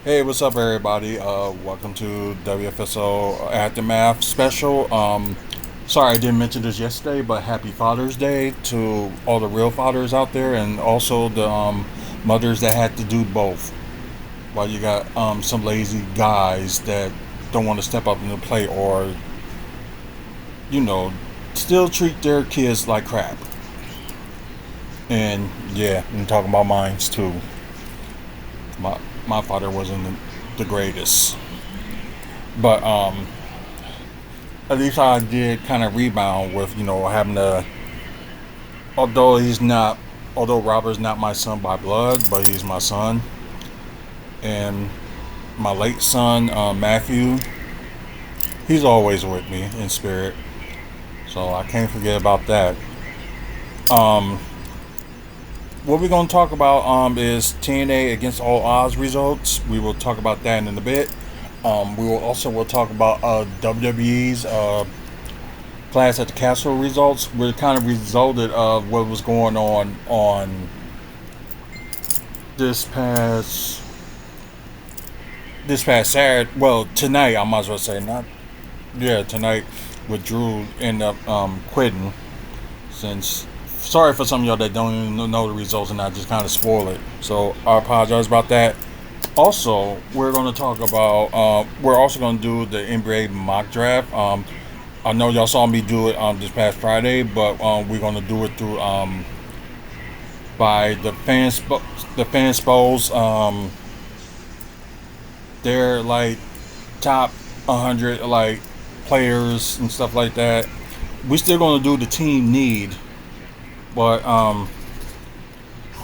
Hey, what's up, everybody? Welcome to WFSO Aftermath Special. Sorry I didn't mention this yesterday, but Happy Father's Day to all the real fathers out there, and also the mothers that had to do both. While you got some lazy guys that don't want to step up in the plate, or you know, still treat their kids like crap. And yeah, I'm talking about mines too. My father wasn't the greatest, but at least I did kind of rebound with having to. Although he's not, although Robert's not my son by blood, but he's my son, and my late son Matthew, he's always with me in spirit, so I can't forget about that. Um, what we're gonna talk about is TNA against all odds results. We will talk about that in a bit. We'll talk about WWE's Clash at the Castle results. Were kind of resulted of what was going on this past this past Saturday. Well, tonight I might as well say not. Yeah, tonight with Drew end up quitting. Since sorry for some of y'all that don't even know the results and I just kind of spoil it. So I apologize about that. Also, we're going to talk about. We're also going to do the NBA mock draft. I know y'all saw me do it this past Friday, but we're going to do it through by the fans polls. They're like top 100 like players and stuff like that. We still going to do the team need, but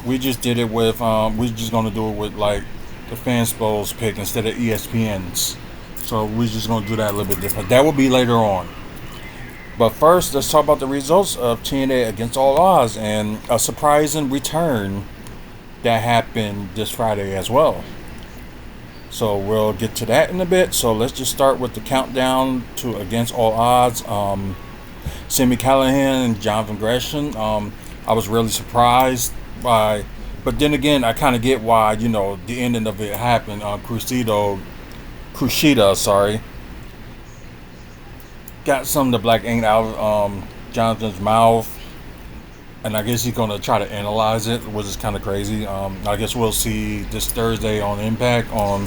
we just did it with. We're just going to do it with like the fans polls pick instead of ESPN's. So we're just going to do that a little bit different. That will be later on. But first, let's talk about the results of TNA against all odds and a surprising return that happened this Friday as well. So we'll get to that in a bit. So let's just start with the countdown to against all odds. Sami Callihan and Jonathan Gresham. I was really surprised by, but then again, I kind of get why the ending of it happened. Kushida, sorry, got some of the black ink out of Jonathan's mouth, and I guess he's gonna try to analyze it, which is kind of crazy. I guess we'll see this Thursday on Impact on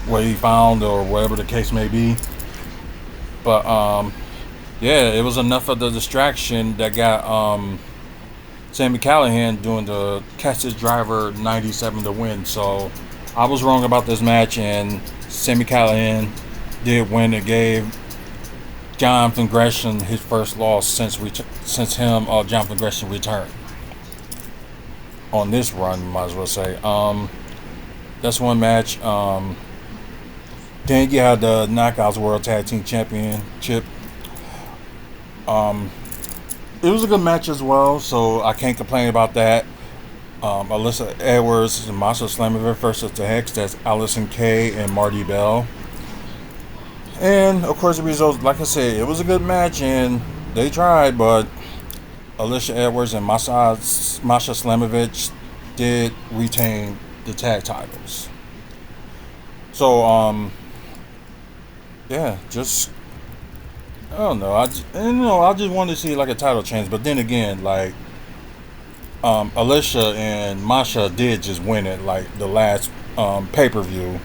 what he found or whatever the case may be. But yeah, it was enough of the distraction that got Sami Callihan doing the Catch's Driver 97 to win. So I was wrong about this match, and Sami Callihan did win. It gave Jonathan Gresham his first loss since Jonathan Gresham returned on this run. Might as well say. That's one match. Then you had the Knockouts World Tag Team Championship. It was a good match as well, so I can't complain about that. Alyssa Edwards and Masha Slamovich versus the Hex. That's Allison Kay and Marty Bell. And of course, the results, like I said, it was a good match, and they tried, but Alicia Edwards and Masha Slamovich did retain the tag titles. So, yeah, just I don't know. I just wanted to see like a title change, but then again, like Alicia and Masha did just win it like the last pay-per-view.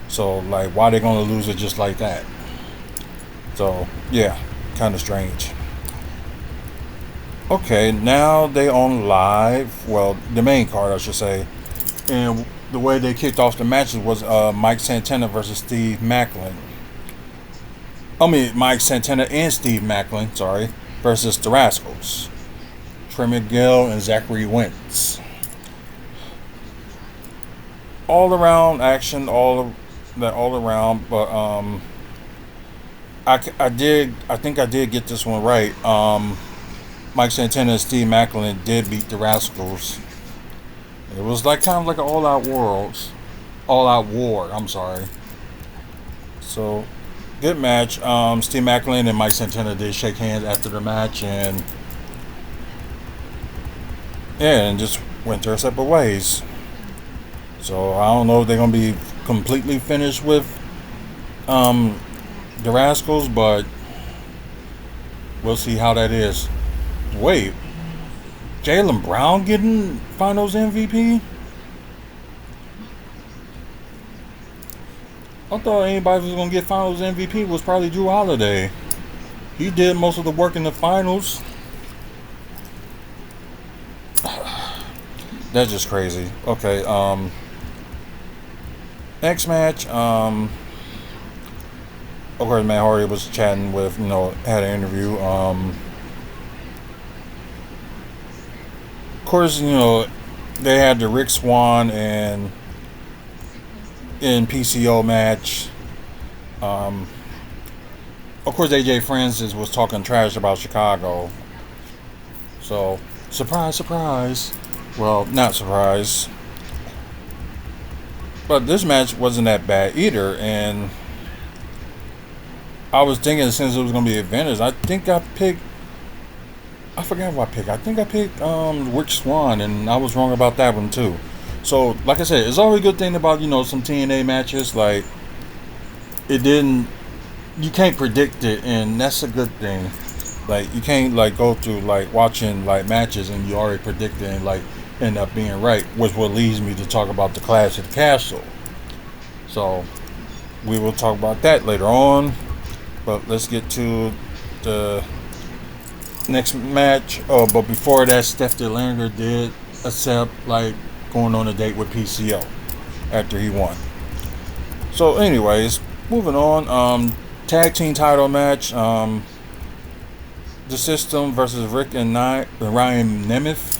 So like, why they gonna lose it just like that? So yeah, kind of strange. Okay, now they on live. Well, the main card, I should say. And the way they kicked off the matches was Mike Santana versus Steve Macklin. Mike Santana and Steve Macklin, sorry, versus the Rascals. Trey Miguel and Zachary Wentz. All around action, all around, but I think I did get this one right. Mike Santana and Steve Macklin did beat the Rascals. It was like kind of like an all out war. I'm sorry. So good match. Steve Macklin and Mike Santana did shake hands after the match, and yeah, and just went their separate ways. So I don't know if they're gonna be completely finished with um, the Rascals, but we'll see how that is. Wait, Jalen Brown getting Finals MVP? I thought anybody was gonna get Finals MVP was probably Drew Holiday. He did most of the work in the finals. That's just crazy. Okay, next match, of course, Matt Hardy was chatting with, had an interview. Of course, they had the Rick Swan and in PCO match. Um, of course, AJ Francis was talking trash about Chicago. So, surprise, surprise. Well, not surprise. But this match wasn't that bad either. And I was thinking since it was going to be advantage, I think I picked. I forgot what I picked. I think I picked Rick Swan, and I was wrong about that one too. So, like I said, it's always a good thing about some TNA matches. Like it didn't, you can't predict it, and that's a good thing. Like you can't like go through like watching like matches and you already predict it and like end up being right, which what leads me to talk about the Clash at the Castle. So we will talk about that later on. But let's get to the next match. Oh, but before that, Steph DeLanger did accept like going on a date with PCO after he won. So, anyways, moving on. Tag team title match. The System versus Rick and Ryan Nemeth.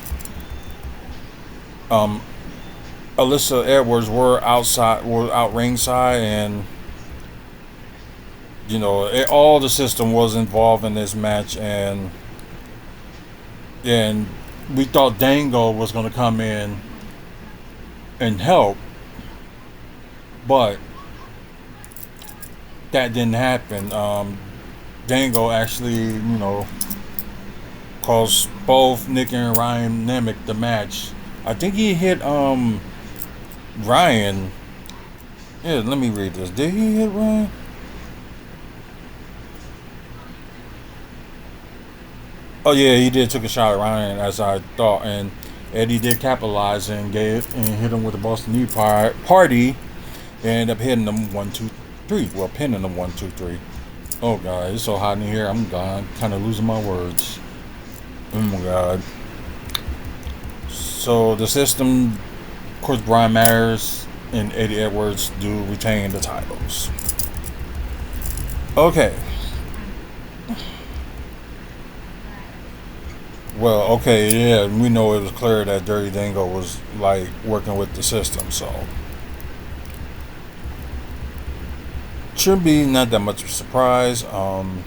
Um, Alyssa Edwards were out ringside, and all the System was involved in this match, and we thought Dango was going to come in and help, but that didn't happen. Dango actually, caused both Nick and Ryan Nemeth the match. I think he hit Ryan. Yeah, let me read this. Did he hit Ryan? Oh yeah, he did took a shot at Ryan as I thought, and Eddie did capitalize and hit him with the Boston Knee Party, and ended up hitting him 1, 2, 3. Well, pinning him 1, 2, 3. Oh god, it's so hot in here. I'm kind of losing my words. Oh my god. So the System, of course, Brian Myers and Eddie Edwards do retain the titles. Okay. Well, okay, yeah, we know it was clear that Dirty Dango was like working with the System, so should be not that much of a surprise. And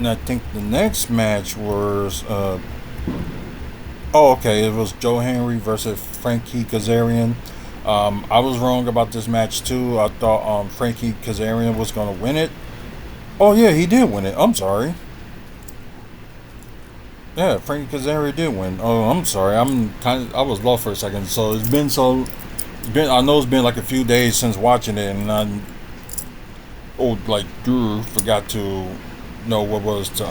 I think the next match was okay, it was Joe Henry versus Frankie Kazarian. I was wrong about this match too. I thought Frankie Kazarian was gonna win it. Oh yeah, he did win it. I'm sorry. Yeah, Frankie Kazarian did win. Oh, I'm sorry. I was lost for a second. So it's been I know it's been like a few days since watching it, and like Drew forgot to know what was to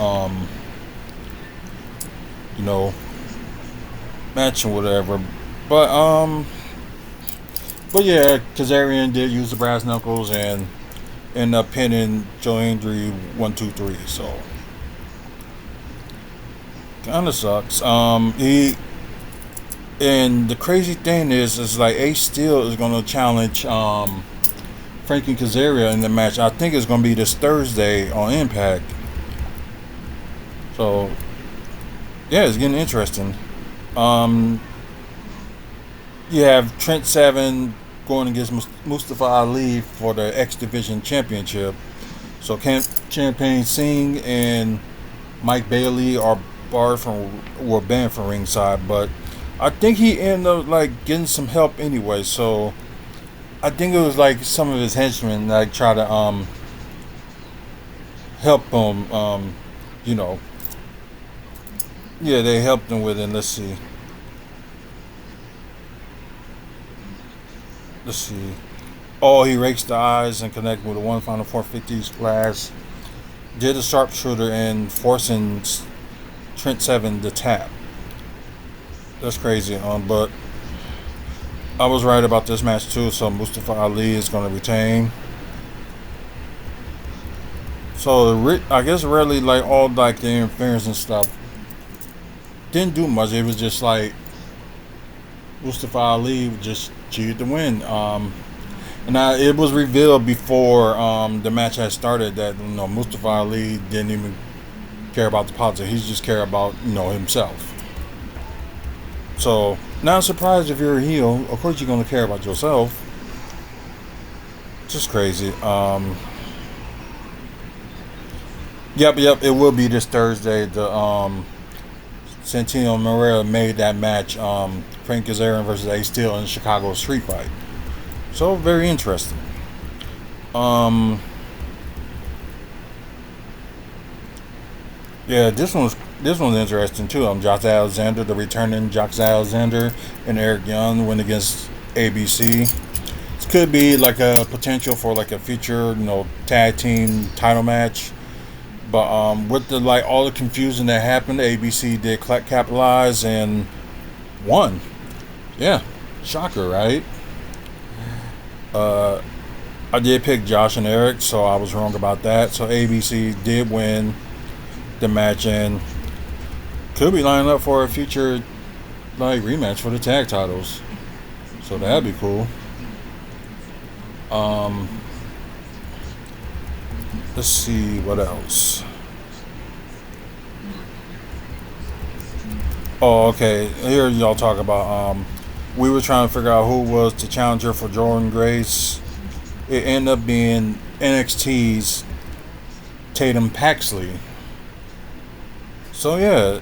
you know match or whatever. But yeah, Kazarian did use the brass knuckles and end up pinning Joe Hendry 1, 2, 3. So kind of sucks. He and the crazy thing is like Ace Steel is gonna challenge Frankie Kazarian in the match. I think it's gonna be this Thursday on Impact. So yeah, it's getting interesting. Um, you have Trent Seven going against Mustafa Ali for the X Division Championship. So Champagne Singh and Mike Bailey are banned from ringside, but I think he ended up like getting some help anyway. So I think it was like some of his henchmen like try to help him. You know, yeah, they helped him with it. Let's see. let's see. Oh, he rakes the eyes and connect with a one final 450 splash. Did a sharpshooter and forcing Trent Seven to tap. That's crazy. But I was right about this match too. So Mustafa Ali is going to retain. So I guess really like all like the interference and stuff didn't do much. It was just like Mustafa Ali just cheated to win. And it was revealed before the match had started that Mustafa Ali didn't even care about the politics. He just cared about himself. So not surprised if you're a heel. Of course you're gonna care about yourself. Just crazy. Yep. It will be this Thursday. The Santino Morera made that match. Frank Kazarian versus Ace Steel in the Chicago Street Fight. So very interesting. Um, yeah, this one's interesting too. Josh Alexander, the returning Josh Alexander, and Eric Young went against ABC. This could be like a potential for like a future, tag team title match. But with the like all the confusion that happened, ABC did capitalize and won. Yeah, shocker, right? Uh, I did pick Josh and Eric, so I was wrong about that. So ABC did win the match and could be lining up for a future like rematch for the tag titles. So that'd be cool. Um, let's see what else. Oh, okay. Here y'all talk about. We were trying to figure out who was the challenger for Jordan Grace. It ended up being NXT's Tatum Paxley. So yeah,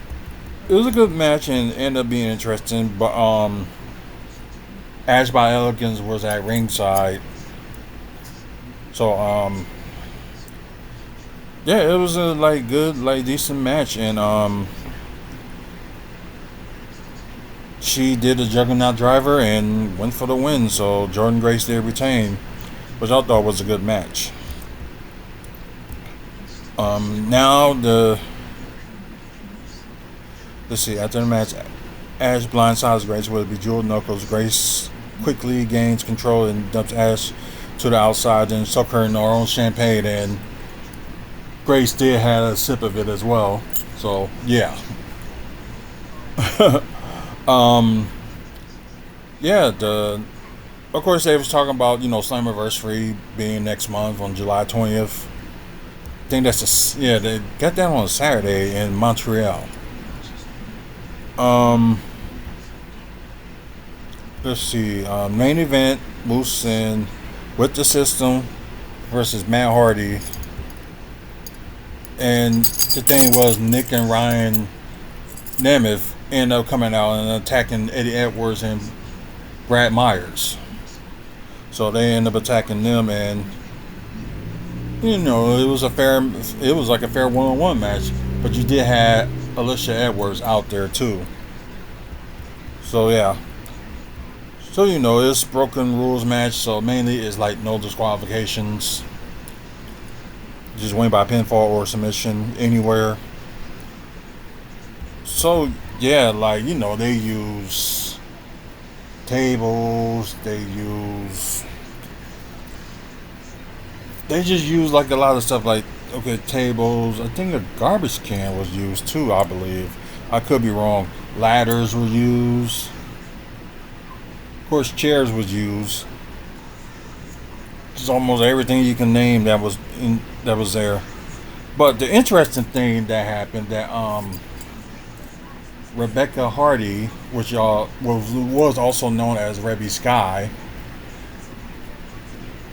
it was a good match and ended up being interesting. But Ash by Elegance was at ringside. So yeah, it was a like good, like decent match, and she did a juggernaut driver and went for the win. So Jordan Grace did retain, which I thought was a good match. Now let's see. After the match, Ash blindsides Grace with bejeweled knuckles. Grace quickly gains control and dumps Ash to the outside and suck her in her own champagne. And Grace did have a sip of it as well. So yeah. um, yeah. Of course they was talking about Slammiversary being next month on July 20th. I think yeah, they got that on a Saturday in Montreal. Um, let's see. Main event: Moose and with the System versus Matt Hardy. And the thing was, Nick and Ryan Nemeth ended up coming out and attacking Eddie Edwards and Brad Myers. So they ended up attacking them, and it was like a fair one-on-one match. But you did have Alicia Edwards out there too. So yeah. So it's broken rules match. So mainly it's like no disqualifications. Just win by pinfall or submission anywhere. So yeah, like they use tables. They just use like a lot of stuff like tables. I think a garbage can was used too. I believe. I could be wrong. Ladders were used. Of course, chairs was used. Just almost everything you can name that was there. But the interesting thing that happened that Rebecca Hardy, which y'all was also known as Rebby Sky,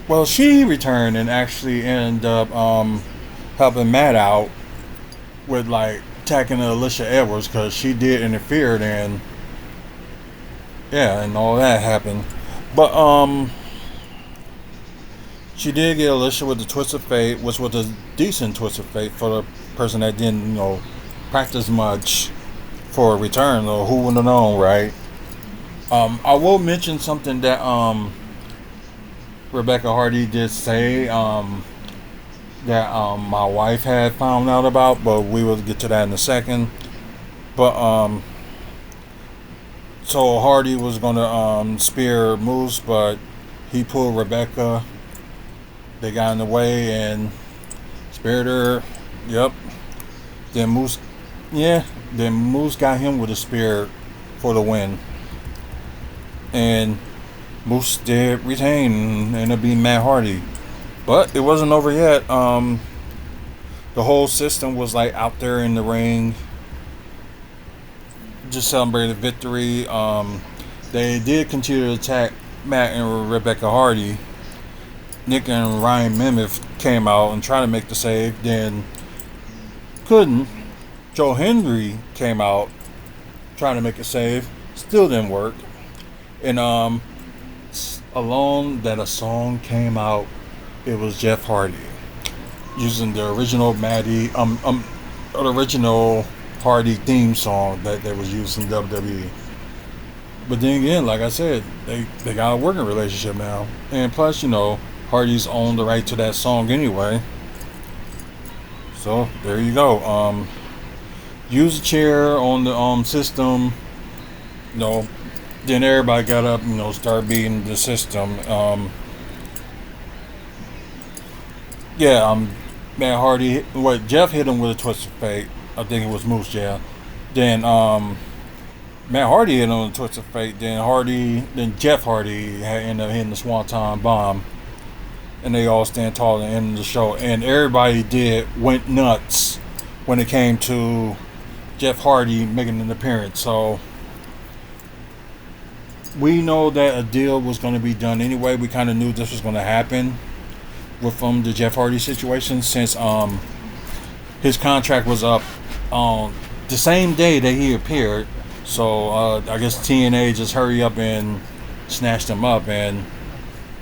well, she returned and actually ended up helping Matt out with like attacking Alicia Edwards because she did interfere and yeah, and all that happened. But she did get Alicia with the twist of fate, which was a decent twist of fate for the person that didn't practice much for a return. Or who would have known, right? I will mention something that Rebecca Hardy did say that my wife had found out about, but we will get to that in a second. But so Hardy was gonna spear Moose, but he pulled Rebecca. They got in the way and speared her. Yep. Then Moose, yeah. Then Moose got him with a spear for the win, and Moose did retain and ended up being Matt Hardy. But it wasn't over yet. The whole system was like out there in the ring, just celebrated victory. They did continue to attack Matt and Rebecca Hardy. Nick and Ryan Nemeth came out and tried to make the save, then couldn't. Joe Hendry came out trying to make a save, still didn't work. And alone that a song came out, it was Jeff Hardy using the original original Hardy theme song that they was using in WWE. But then again, like I said, they got a working relationship now, and plus, Hardy's owned the right to that song anyway. So there you go. Use a chair on the system. Then everybody got up, start beating the system. Matt Hardy. Jeff hit him with a twist of fate. I think it was Moose. Yeah. Then Matt Hardy hit him with a twist of fate. Then Jeff Hardy ended up hitting the Swanton Bomb, and they all stand tall at the end of the show. And everybody went nuts when it came to Jeff Hardy making an appearance. So we know that a deal was going to be done anyway. We kind of knew this was going to happen with the Jeff Hardy situation, since his contract was up on the same day that he appeared. So I guess TNA just hurry up and snatched him up and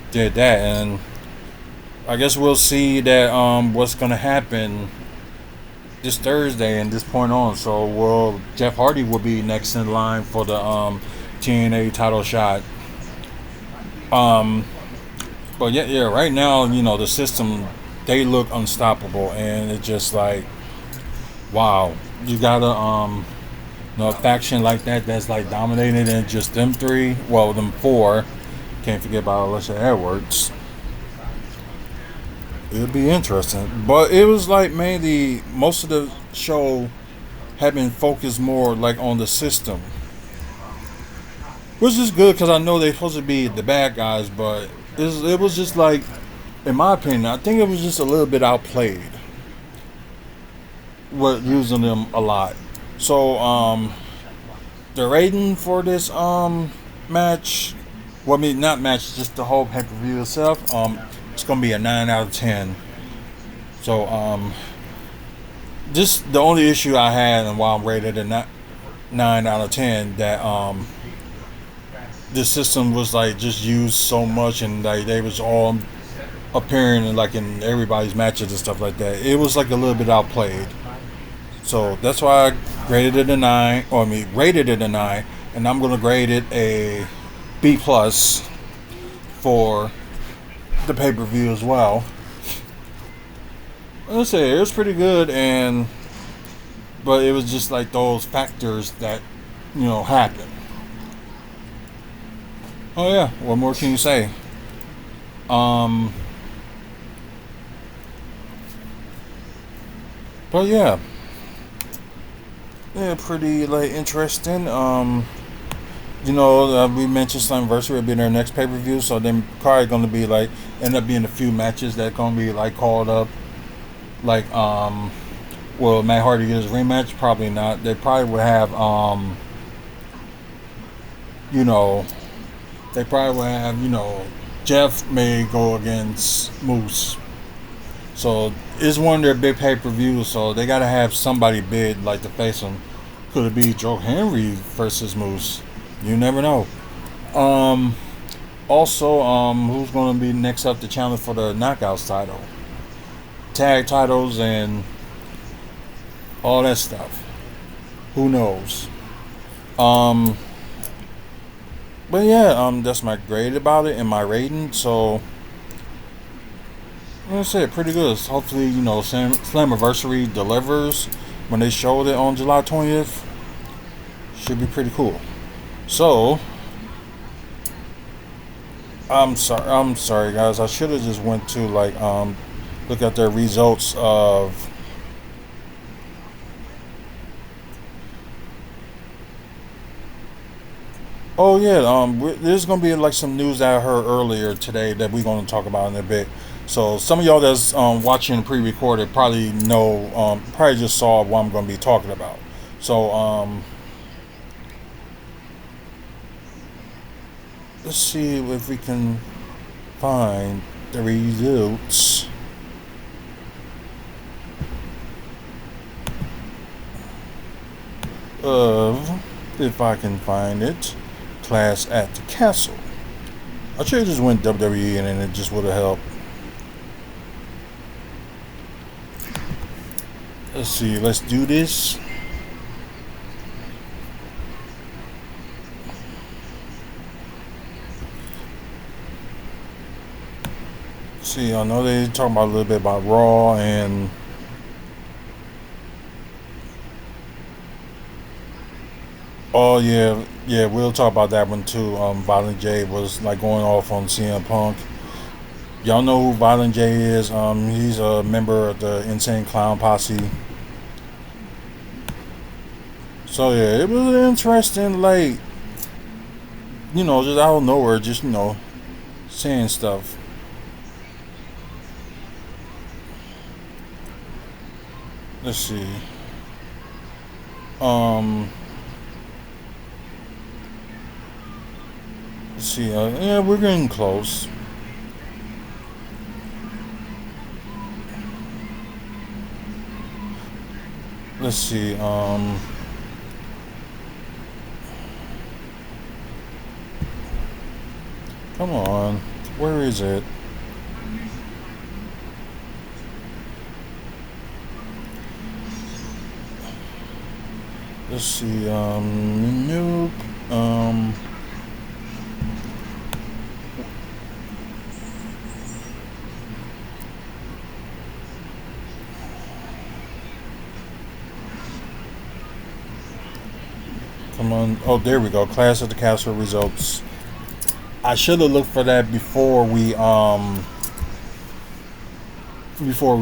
did that. And I guess we'll see that what's going to happen this Thursday and this point on. So Jeff Hardy will be next in line for the TNA title shot. But yeah, right now, the system, they look unstoppable, and it's just like, wow, you got a faction like that's like dominated, and just them three, them four, can't forget about Alicia Edwards. It'll be interesting, but it was like mainly most of the show had been focused more like on the system, which is good because I know they're supposed to be the bad guys, but it was just like, in my opinion, I think it was just a little bit outplayed with using them a lot. So the rating for this match, not match, just the whole pay-per-view itself, it's gonna be a 9 out of 10. So just the only issue I had, and why I'm rated a 9 out of 10, that the system was like just used so much, and like they was all appearing in everybody's matches and stuff like that. It was like a little bit outplayed. So that's why I rated it a 9, and I'm gonna grade it a B+ for the pay-per-view as well. Let's say it was pretty good, but it was just like those factors that happen. Oh yeah, what more can you say? But yeah, pretty interesting. We mentioned Slammiversary will be their next pay-per-view, so then probably going to be end up being a few matches that going to be called up. Will Matt Hardy get his rematch? Probably not. They probably would have Jeff may go against Moose. So it's one of their big pay-per-views, so they got to have somebody big to face him. Could it be Joe Henry versus Moose? You never know. Also, who's going to be next up to challenge for the Knockouts title? Tag titles and all that stuff. Who knows? But yeah, that's my grade about it and my rating. So I said pretty good. Hopefully, Slammiversary delivers when they showed it on July 20th. Should be pretty cool. So, I'm sorry, guys. I should have just went to look at the results of. Oh yeah, there's gonna be like some news that I heard earlier today that we're gonna talk about in a bit. So some of y'all that's watching pre-recorded probably know, probably just saw what I'm gonna be talking about. So let's see if we can find the results of, if I can find it, Clash at the Castle. I should have just went WWE and then it just would have helped. Let's see, let's do this. See, I know they talking about a little bit about Raw and oh yeah, yeah, we'll talk about that one too. Violent J was like going off on CM Punk. Y'all know who Violent J is. He's a member of the Insane Clown Posse. So yeah, it was interesting. Like just out of nowhere, just saying stuff. Let's see. Um, let's see. Yeah, we're getting close. Let's see. Come on. Where is it? Let's see. Nope. Come on. Oh, there we go. Clash of the Castle results. I should have looked for that before we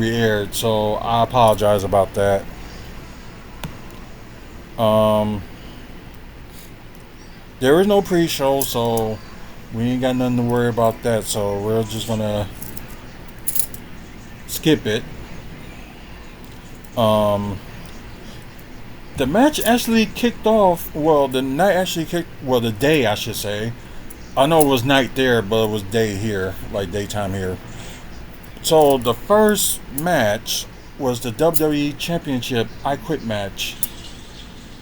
aired, so I apologize about that. Um, there is no pre-show, so we ain't got nothing to worry about that. So we're just gonna skip it. Um, the match actually kicked off. Well, the night actually kicked. Well, the day I should say. I know it was night there, but it was day here, like daytime here. So the first match was the WWE Championship I Quit match.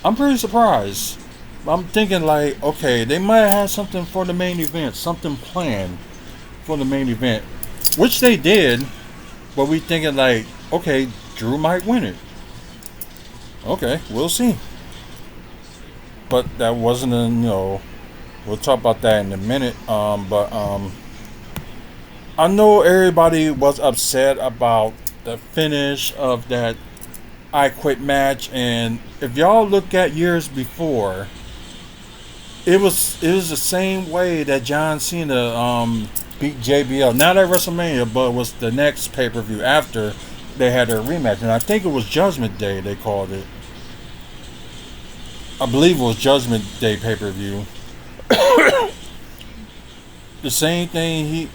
I'm pretty surprised. I'm thinking like, okay, they might have had something for the main event, something planned for the main event, which they did. But we thinking like, okay, Drew might win it. Okay, we'll see. But that wasn't we'll talk about that in a minute. But I know everybody was upset about the finish of that I Quit match, and if y'all look at years before, it was the same way that John Cena beat JBL. Not at WrestleMania, but it was the next pay per view after they had their rematch, and I think it was Judgment Day they called it. I believe it was Judgment Day pay per view. The same thing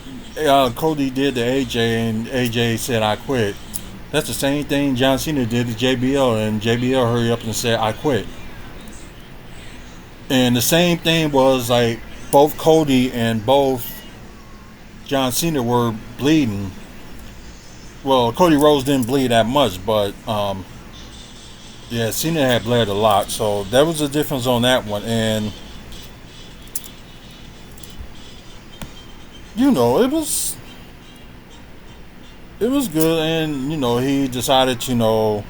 Cody did to AJ, and AJ said I quit. That's the same thing John Cena did to JBL, and JBL hurried up and said I quit. And the same thing was like both Cody and both John Cena were bleeding. Well, Cody Rhodes didn't bleed that much, but yeah, Cena had bled a lot, so there was a difference on that one. And it was good, and he decided to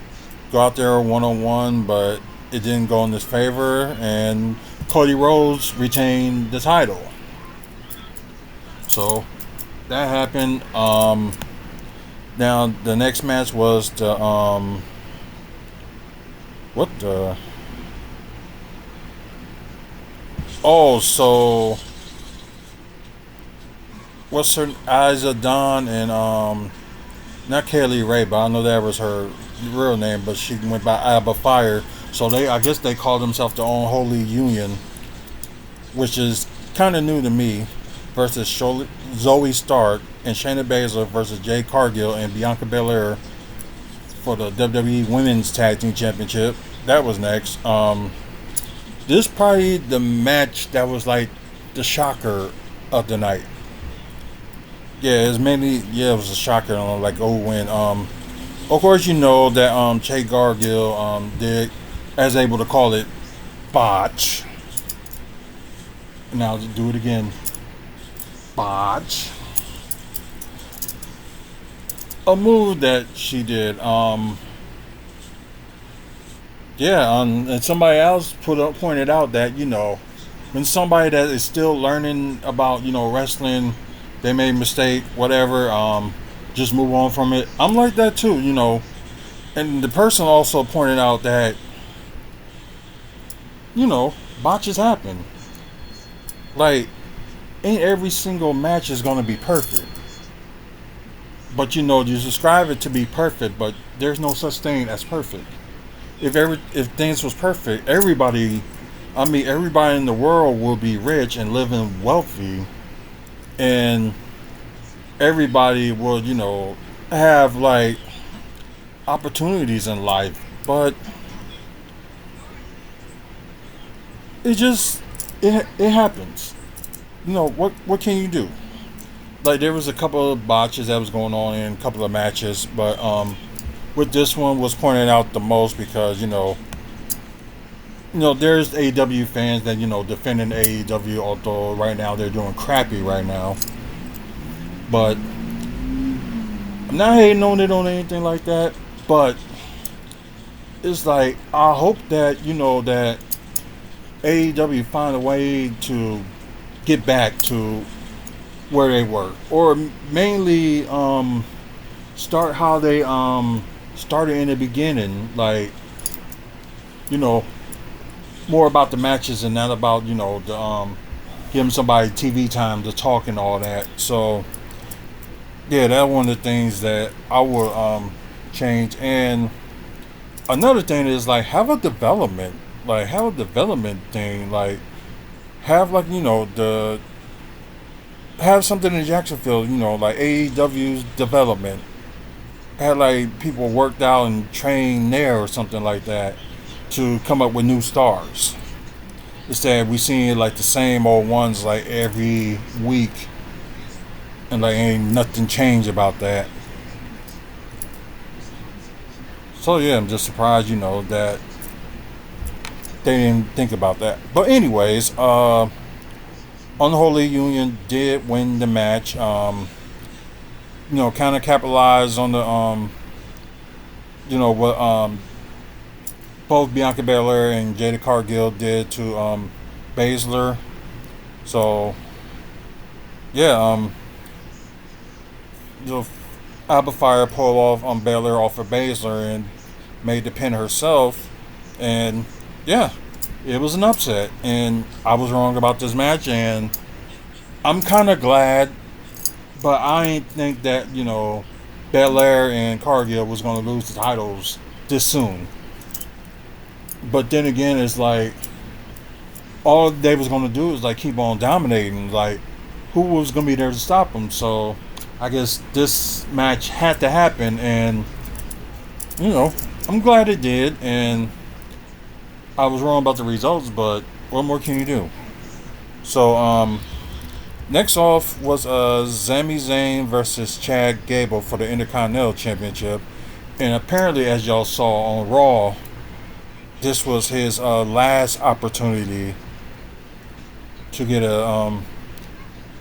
go out there one on one, but it didn't go in his favor, and Cody Rhodes retained the title. So that happened. Now the next match was the what the oh so what's her Isa Dawn and not Kaylee Ray, but I know that was her real name, but she went by Abba Fire. So I guess they call themselves their own Holy Union, which is kind of new to me. Versus Zoe Stark and Shayna Baszler versus Jade Cargill and Bianca Belair for the WWE Women's Tag Team Championship. That was next. This is probably the match that was like the shocker of the night. Yeah, it's mainly it was a shocker. Like oh when of course you know that Jade Cargill did as able to call it botch. Now do it again. Botch. A move that she did. Yeah, and somebody else pointed out that when somebody that is still learning about wrestling, they made a mistake, whatever. Just move on from it. I'm like that too, And the person also pointed out that botches happen. Like, ain't every single match is gonna be perfect. But you describe it to be perfect, but there's no such thing as perfect. If things was perfect, everybody in the world will be rich and living wealthy, and everybody will have like opportunities in life. But it just it happens. What can you do? Like there was a couple of botches that was going on in a couple of matches, but with this one was pointed out the most because there's AEW fans that defending AEW, although right now they're doing crappy right now. But I'm not hating on it on anything like that. But it's like I hope that that AEW find a way to get back to where they were, or mainly start how they started in the beginning, like more about the matches and not about the giving somebody TV time to talk and all that. So yeah, that's one of the things that I would change. And another thing is like have a development thing, like have like the have something in Jacksonville, like AEW's development. Had like people worked out and trained there or something like that to come up with new stars. Instead, we seeing like the same old ones like every week, and like ain't nothing changed about that. So yeah, I'm just surprised, that they didn't think about that. But anyways, Unholy Union did win the match. Kind of capitalized on the what both Bianca Belair and Jada Cargill did to Baszler. So yeah, the Alba Fire pulled off on Belair off of Baszler and made the pin herself, and yeah, it was an upset, and I was wrong about this match, and I'm kind of glad, but I ain't think that Belair and Cargill was going to lose the titles this soon. But then again, it's like all they was going to do is like keep on dominating. Like who was going to be there to stop them? So I guess this match had to happen, and I'm glad it did. And I was wrong about the results, but what more can you do? So next off was Sami Zayn versus Chad Gable for the Intercontinental Championship, and apparently, as y'all saw on Raw, this was his last opportunity to get a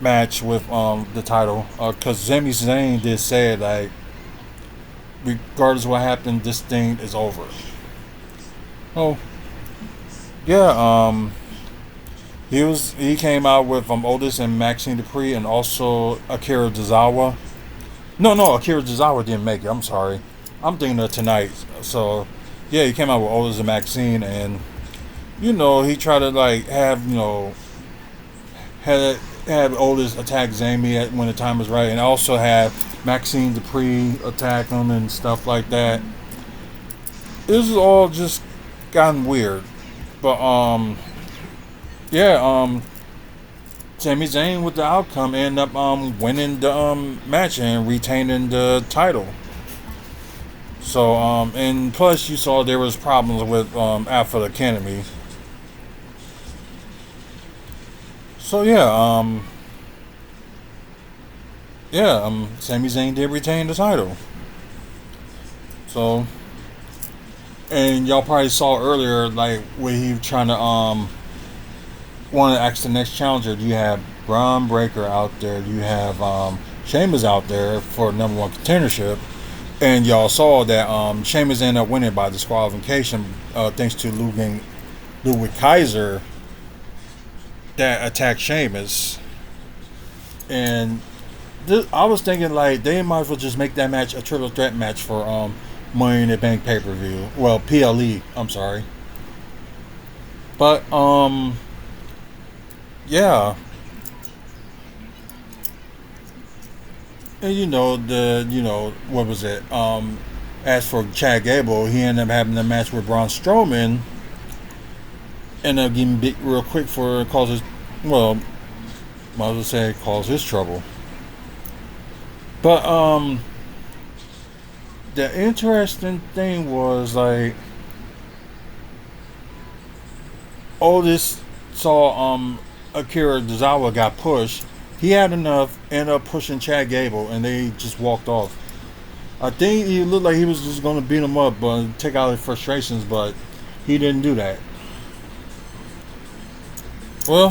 match with the title. Because Sami Zayn did say like, regardless of what happened, this thing is over. Oh, yeah. He came out with Otis and Maxine Dupree and also Akira Tozawa. No, Akira Tozawa didn't make it. I'm sorry. I'm thinking of tonight. So, yeah, he came out with Otis and Maxine, and he tried to like have had have Otis attack Zamie when the time was right, and also have Maxine Dupree attack him and stuff like that. This is all just gotten weird, but yeah, Sami Zayn with the outcome ended up winning the match and retaining the title. So and plus you saw there was problems with Alpha Academy. So Sami Zayn did retain the title. So and y'all probably saw earlier like when he trying to want to ask the next challenger. You have Braun Breaker out there. You have Sheamus out there for number one contendership. And y'all saw that Sheamus ended up winning by disqualification thanks to Ludwig Kaiser that attacked Sheamus. And I was thinking like they might as well just make that match a triple threat match for Money in the Bank pay per view. Well, PLE. I'm sorry, but yeah. And what was it? As for Chad Gable, he ended up having a match with Braun Strowman. Ended up getting beat real quick for causes. Well, might as well say cause his trouble. But the interesting thing was like Otis saw Akira Tozawa got pushed. He had enough, ended up pushing Chad Gable, and they just walked off. I think he looked like he was just going to beat him up, but take out his frustrations, but he didn't do that. Well,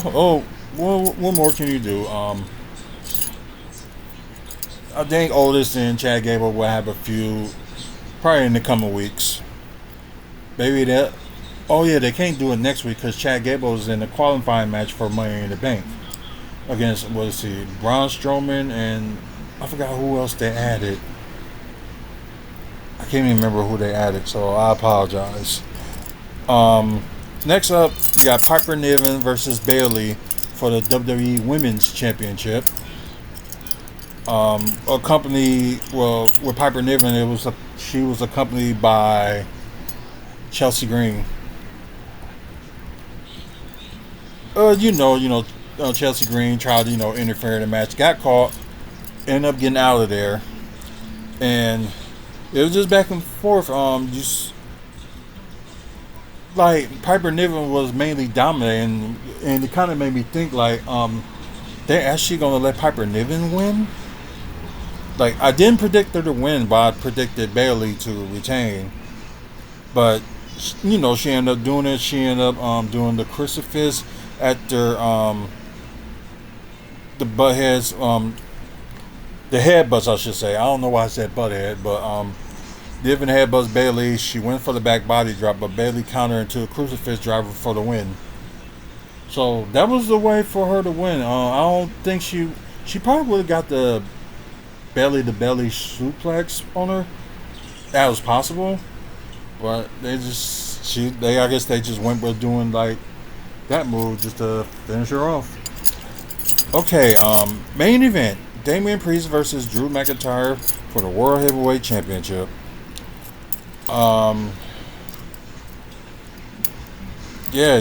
what more can you do? I think Otis and Chad Gable will have a few, probably in the coming weeks. Maybe that. Oh yeah, they can't do it next week because Chad Gable is in the qualifying match for Money in the Bank against Braun Strowman, and I forgot who else they added. I can't even remember who they added, so I apologize. Next up, we got Piper Niven versus Bayley for the WWE Women's Championship. With Piper Niven, she was accompanied by Chelsea Green. Chelsea Green tried to interfere in the match, got caught, ended up getting out of there, and it was just back and forth. Just like Piper Niven was mainly dominating, and it kind of made me think like they're actually gonna let Piper Niven win. Like I didn't predict her to win, but I predicted Bayley to retain. But she ended up doing it. She ended up doing the crucifix after the butt heads, the headbutts, I should say. I don't know why I said butt head, but Niven headbutts Bayley. She went for the back body drop, but Bayley countered into a crucifix driver for the win. So that was the way for her to win. I don't think she probably would have got the belly to belly suplex on her. That was possible, but I guess they just went with doing like that move just to finish her off. Okay, main event: Damian Priest versus Drew McIntyre for the World Heavyweight Championship. Yeah,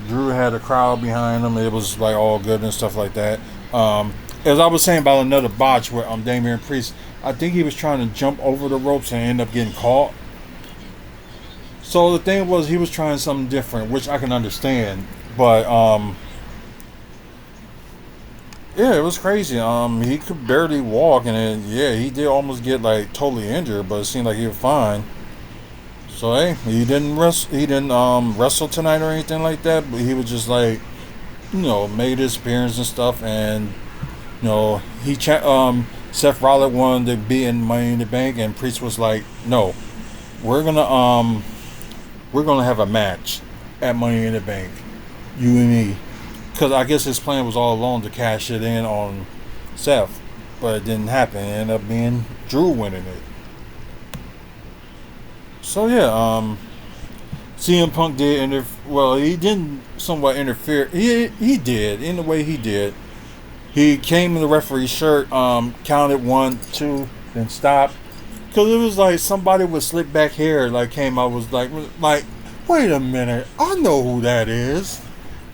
Drew had a crowd behind him. It was like all good and stuff like that. As I was saying about another botch with Damian Priest, I think he was trying to jump over the ropes and end up getting caught. So the thing was, he was trying something different, which I can understand. But yeah, it was crazy. He could barely walk, and then, he did almost get like totally injured, but it seemed like he was fine. So hey, he didn't wrestle tonight or anything like that, but he was just like, made his appearance and stuff, and Seth Rollins wanted to be in Money in the Bank, and Priest was like, no, we're gonna have a match at Money in the Bank, you and me, because I guess his plan was all along to cash it in on Seth. but it didn't happen. It ended up being Drew winning it. So yeah, CM Punk did well, he didn't somewhat interfere. He did in the way he did. He came in the referee's shirt, counted 1, 2, then stopped. Cause it was like somebody with slick back hair like came out was like wait a minute, I know who that is.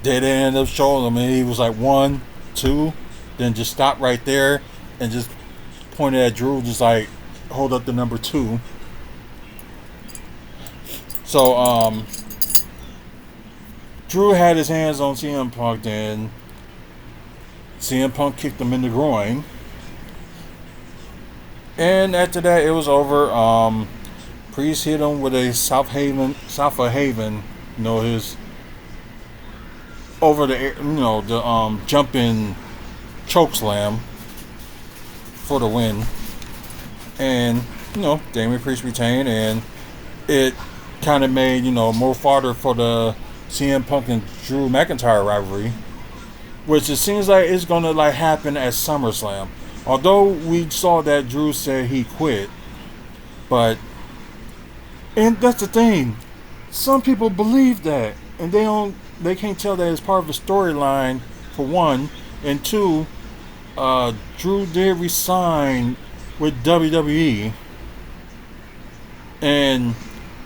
They ended up showing him and he was like 1, 2, then just stopped right there and just pointed at Drew, just like hold up the number 2. So Drew had his hands on CM Punk, then CM Punk kicked him in the groin. And after that, it was over. Priest hit him with a South of Haven, his over the the jumping choke slam for the win. And Damian Priest retained, and it kind of made more fodder for the CM Punk and Drew McIntyre rivalry, which it seems like it's gonna happen at SummerSlam. Although we saw that Drew said he quit, and that's the thing, some people believe that, and they can't tell that it's part of a storyline for one, and two, Drew did resign with WWE, and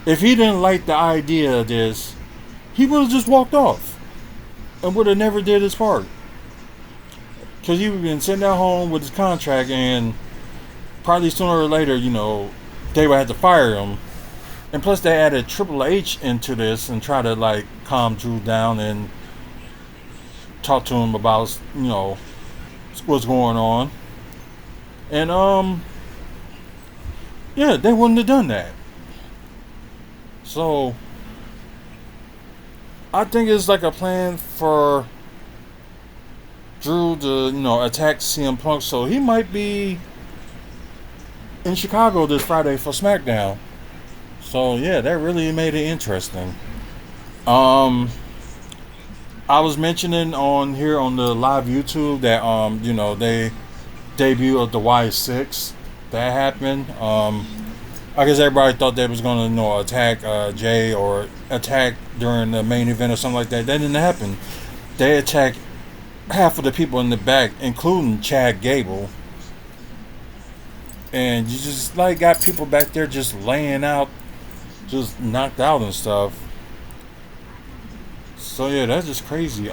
if he didn't like the idea of this, he would have just walked off and would have never did his part. Because he would have been sitting at home with his contract, and probably sooner or later, they would have to fire him. And plus, they added Triple H into this and try to calm Drew down and talk to him about what's going on. And yeah, they wouldn't have done that. So I think it's like a plan for Drew to, attack CM Punk, so he might be in Chicago this Friday for SmackDown. So yeah, that really made it interesting. I was mentioning on here on the live YouTube that they debut of the Y6 that happened. I guess everybody thought they was gonna attack Jay or attack during the main event or something like that. That didn't happen. They attacked half of the people in the back, including Chad Gable, and you just got people back there just laying out, just knocked out and stuff. So yeah, that's just crazy.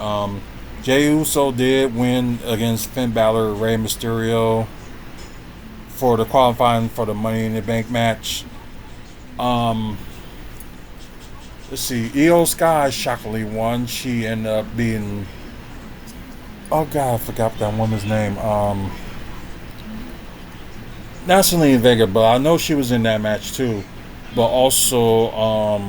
Jey Uso did win against Finn Balor, Rey Mysterio for the qualifying for the Money in the Bank match. Let's see, Io Sky shockingly won. She ended up being, oh god, I forgot that woman's name. Not Selena Vega, but I know she was in that match too. But also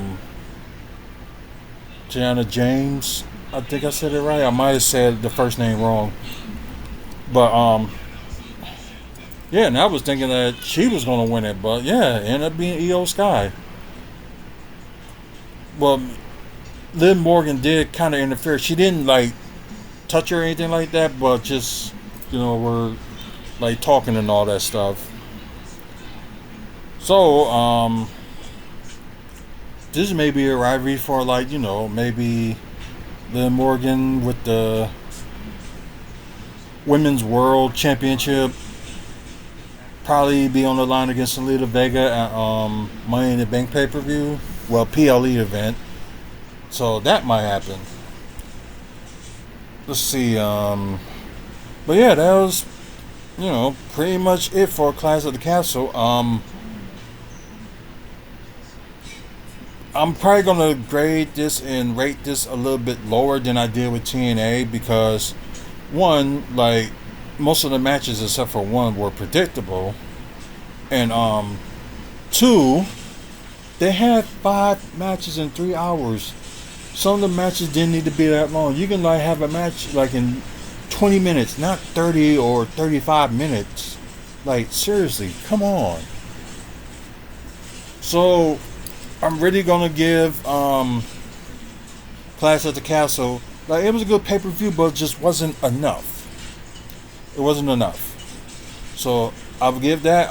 Gianna James, I think I said it right. I might have said the first name wrong. But yeah, and I was thinking that she was gonna win it, but yeah, it ended up being Io Sky. Well, Liv Morgan did kind of interfere. She didn't touch her or anything like that, but just we're talking and all that stuff. So this may be a rivalry for maybe Liv Morgan with the Women's World Championship, probably be on the line against Selena Vega at Money in the Bank pay-per-view, well, PLE event. So that might happen. Let's see. But yeah, that was pretty much it for Clash of the Castle. I'm probably gonna grade this and rate this a little bit lower than I did with TNA because one, most of the matches except for one were predictable, and two, they had 5 matches in 3 hours. Some of the matches didn't need to be that long. You can have a match in 20 minutes, not 30 or 35 minutes. Seriously, come on. So I'm really gonna give Clash at the Castle, it was a good pay-per-view, but it just wasn't enough. It wasn't enough. So I would give that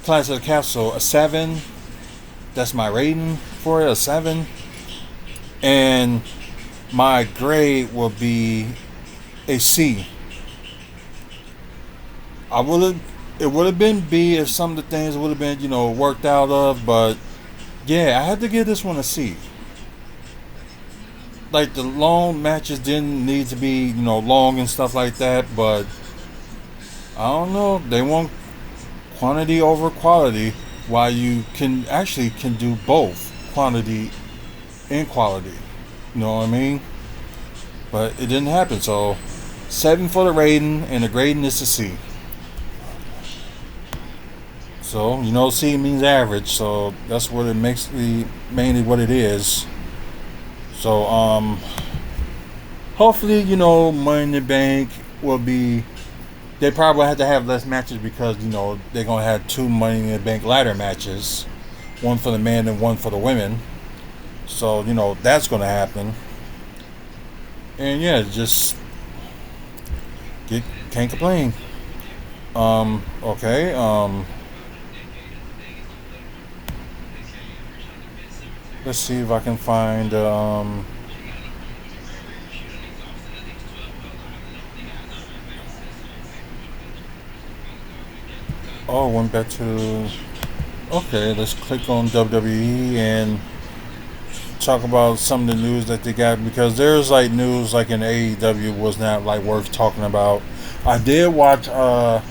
Clash of the Castle a 7. That's my rating for it, a 7. And my grade will be a C. I would have It would have been B if some of the things would have been, worked out of, but yeah, I had to give this one a C. Like the long matches didn't need to be, long and stuff like that, but I don't know, they want quantity over quality while you can do both quantity and quality. You know what I mean? But it didn't happen, so 7 for the rating and the grading is a C. So, C means average, so that's what it makes mainly what it is. So, hopefully, Money in the Bank will be. They probably have to have less matches because, they're going to have 2 Money in the Bank ladder matches, one for the men and one for the women. So, that's going to happen. And yeah, just can't complain. Okay. Let's see if I can find. Went back to. Okay, let's click on WWE and talk about some of the news that they got, because there's like news like in AEW was not like worth talking about. I did watch. I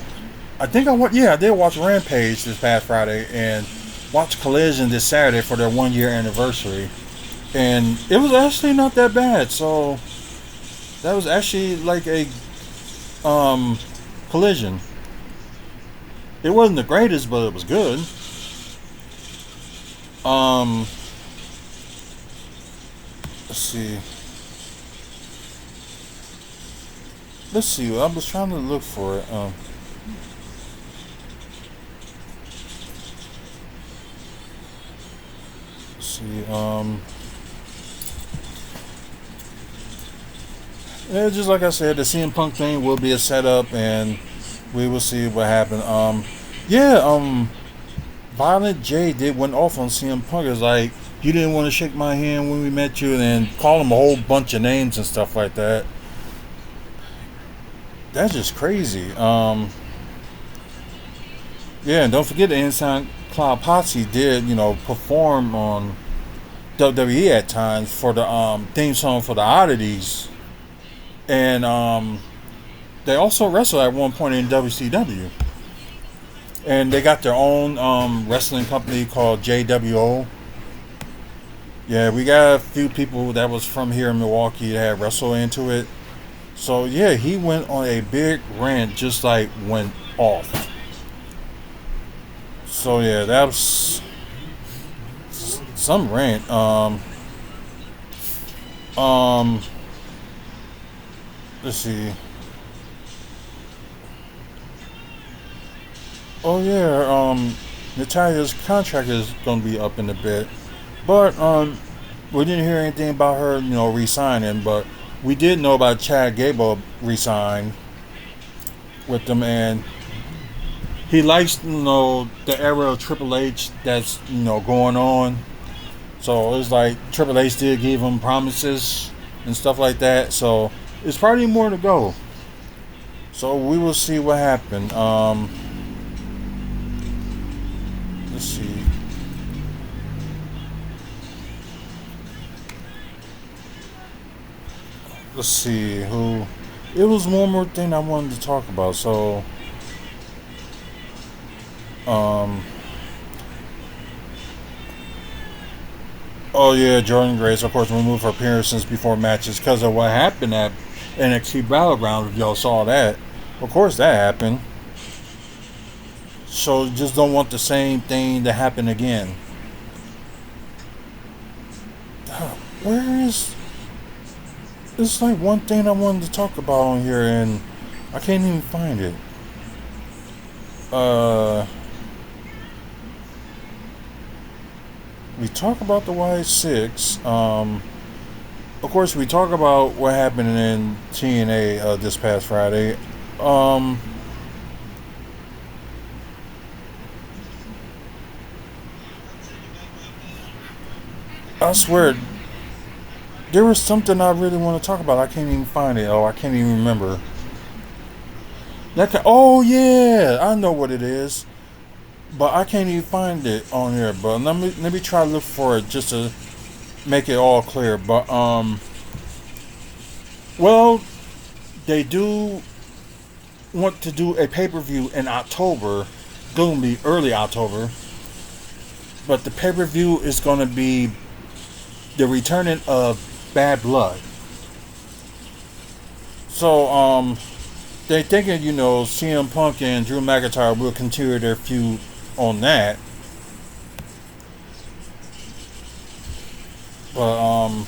did watch Rampage this past Friday and watch Collision this Saturday for their 1 year anniversary, and it was actually not that bad. So that was actually like a Collision. It wasn't the greatest, but it was good. Let's see. Let's see. I was trying to look for it. Let's see. Yeah, just like I said, the CM Punk thing will be a setup, and we will see what happens. Violent J did went off on CM Punk. It's like, you didn't want to shake my hand when we met you, and then call him a whole bunch of names and stuff like that. That's just crazy. Yeah, and don't forget the Inside Cloud Posse did, perform on WWE at times for the theme song for the Oddities, and they also wrestled at one point in WCW, and they got their own wrestling company called JWO. Yeah, we got a few people that was from here in Milwaukee that had wrestled into it. So yeah, he went on a big rant, just like went off. So yeah, that was some rant. Let's see. Oh yeah, Natalia's contract is gonna be up in a bit, but we didn't hear anything about her, re-signing. But we did know about Chad Gable re-signed with them, and he likes, the era of Triple H that's, going on. So it's like Triple H did give him promises and stuff like that. So it's probably more to go. So we will see what happened. Let's see. Let's see who. It was one more thing I wanted to talk about. So, oh yeah, Jordan Grace, of course, removed her appearances before matches because of what happened at NXT Battleground. If y'all saw that, of course that happened. So just don't want the same thing to happen again. Where is? It's like one thing I wanted to talk about on here, and I can't even find it. We talk about the Y6. Of course, we talk about what happened in TNA this past Friday. I swear, there was something I really want to talk about. I can't even find it. Oh, I can't even remember. Oh yeah, I know what it is, but I can't even find it on here. But let me try to look for it just to make it all clear. But well, they do want to do a pay per view in October. Going to be early October, but the pay per view is going to be the returning of Bad Blood. So they thinking CM Punk and Drew McIntyre will continue their feud on that, but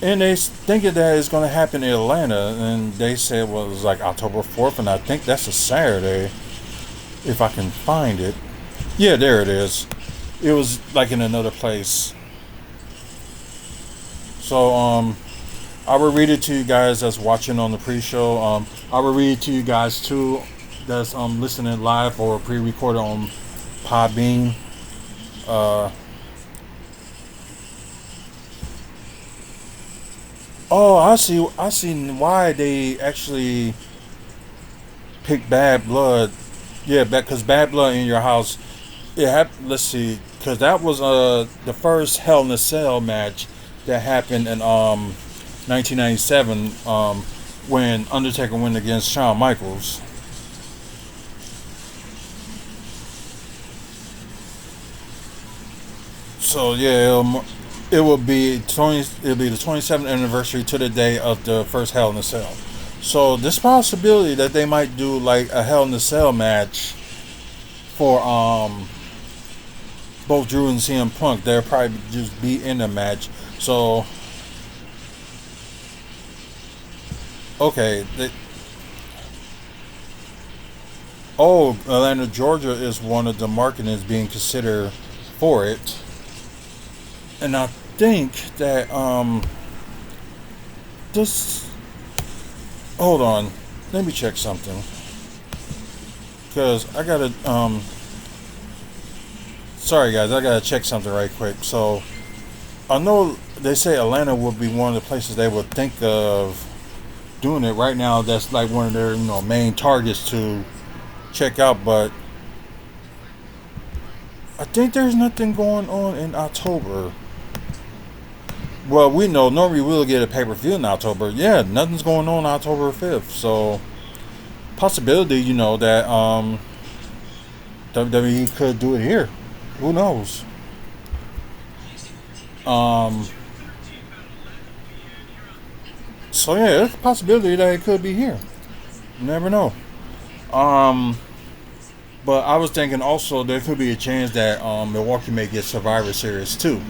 and they thinking that it's going to happen in Atlanta, and they said well it was like October 4th, and I think that's a Saturday if I can find it. Yeah, there it is. It was like in another place. So I will read it to you guys that's watching on the pre-show. I will read it to you guys too that's listening live or pre-recorded on Podbean. Uh, oh, I see. I see why they actually picked Bad Blood. Yeah, because Bad Blood in Your House. Let's see, because that was the first Hell in a Cell match that happened in 1997 when Undertaker went against Shawn Michaels. So yeah, it will be 20. It'll be the 27th anniversary to the day of the first Hell in a Cell. So this possibility that they might do like a Hell in a Cell match for both Drew and CM Punk. They'll probably just be in the match. So okay, Atlanta, Georgia is one of the marketings being considered for it, and I think that this. Hold on, let me check something because I gotta Sorry guys, I gotta check something right quick. So I know they say Atlanta would be one of the places they would think of doing it right now. That's like one of their main targets to check out, but I think there's nothing going on in October. Well, we know normally we'll get a pay per view in October. Yeah, nothing's going on October 5th. So possibility, that WWE could do it here. Who knows? Um, so yeah, there's a possibility that it could be here. You never know. Um, but I was thinking also there could be a chance that Milwaukee may get Survivor Series too.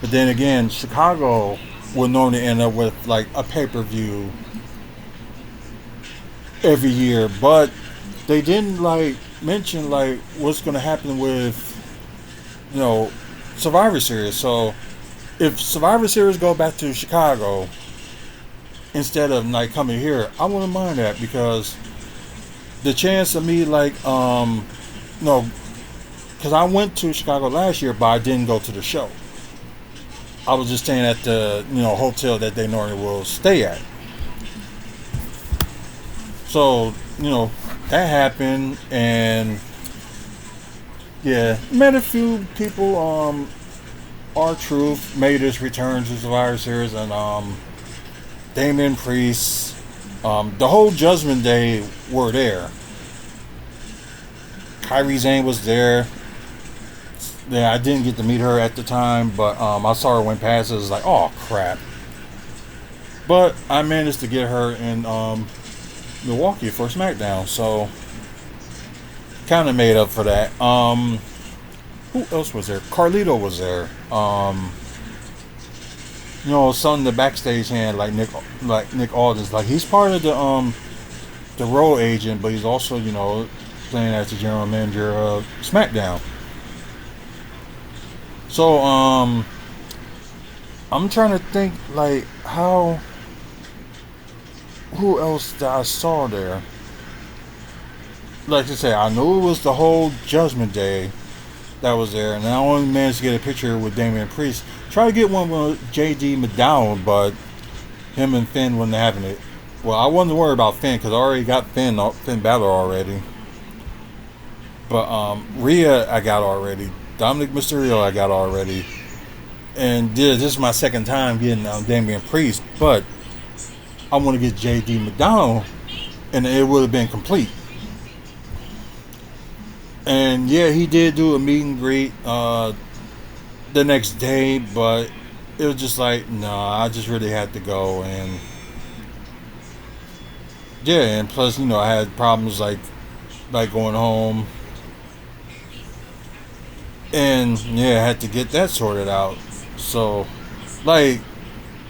But then again, Chicago will normally end up with like a pay per view every year. But they didn't like mention like what's going to happen with you know Survivor Series. So if Survivor Series go back to Chicago instead of like coming here, I wouldn't mind that because the chance of me like no, because I went to Chicago last year, but I didn't go to the show. I was just staying at the hotel that they normally will stay at. So that happened, and yeah, met a few people. R-Truth made his return to Survivor Series, and Damien Priest, the whole Judgment Day were there. Kyrie Zane was there. Yeah, I didn't get to meet her at the time, but I saw her went past. It was like, oh crap! But I managed to get her in Milwaukee for SmackDown, so kind of made up for that. Who else was there? Carlito was there. Some of the backstage hand like Nick Aldis, like he's part of the road agent, but he's also playing as the general manager of SmackDown. So I'm trying to think like who else that I saw there. Like I say, I knew it was the whole Judgment Day, that was there, and I only managed to get a picture with Damian Priest. Try to get one with JD McDowell, but him and Finn wasn't having it. Well, I wasn't worried about Finn because I already got Finn Balor already. But Rhea I got already. Dominic Mysterio I got already. And yeah, this is my second time getting Damian Priest, but I want to get JD McDonald, and it would have been complete. And yeah, he did do a meet and greet the next day, but it was just like, no, I just really had to go. And yeah, and plus, I had problems like going home, and yeah, I had to get that sorted out. So, like,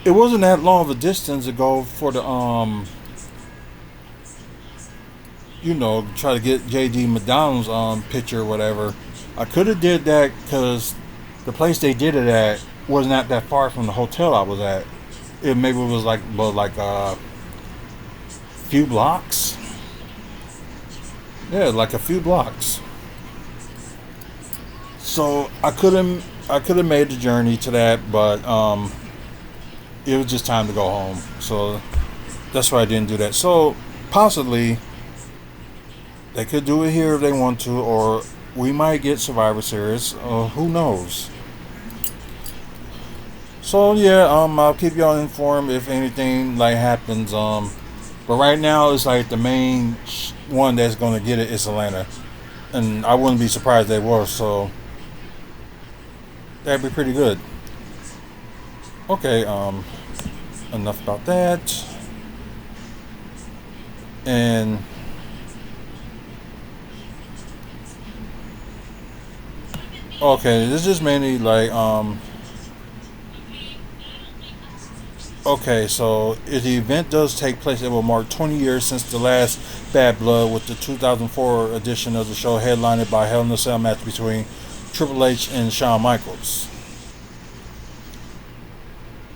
it wasn't that long of a distance to go for the try to get JD McDonald's picture or whatever. I could have did that because the place they did it at was not that far from the hotel I was at. It maybe was like a few blocks. Yeah, like a few blocks. So I could have made the journey to that, but it was just time to go home. So that's why I didn't do that. So possibly they could do it here if they want to, or we might get Survivor Series. Who knows? So yeah, I'll keep y'all informed if anything like happens. But right now it's like the main one that's gonna get it is Atlanta, and I wouldn't be surprised they were. So that'd be pretty good. Okay, enough about that. And okay, this is mainly like okay, so if the event does take place, it will mark 20 years since the last Bad Blood, with the 2004 edition of the show headlined by Hell in a Cell match between Triple H and Shawn Michaels.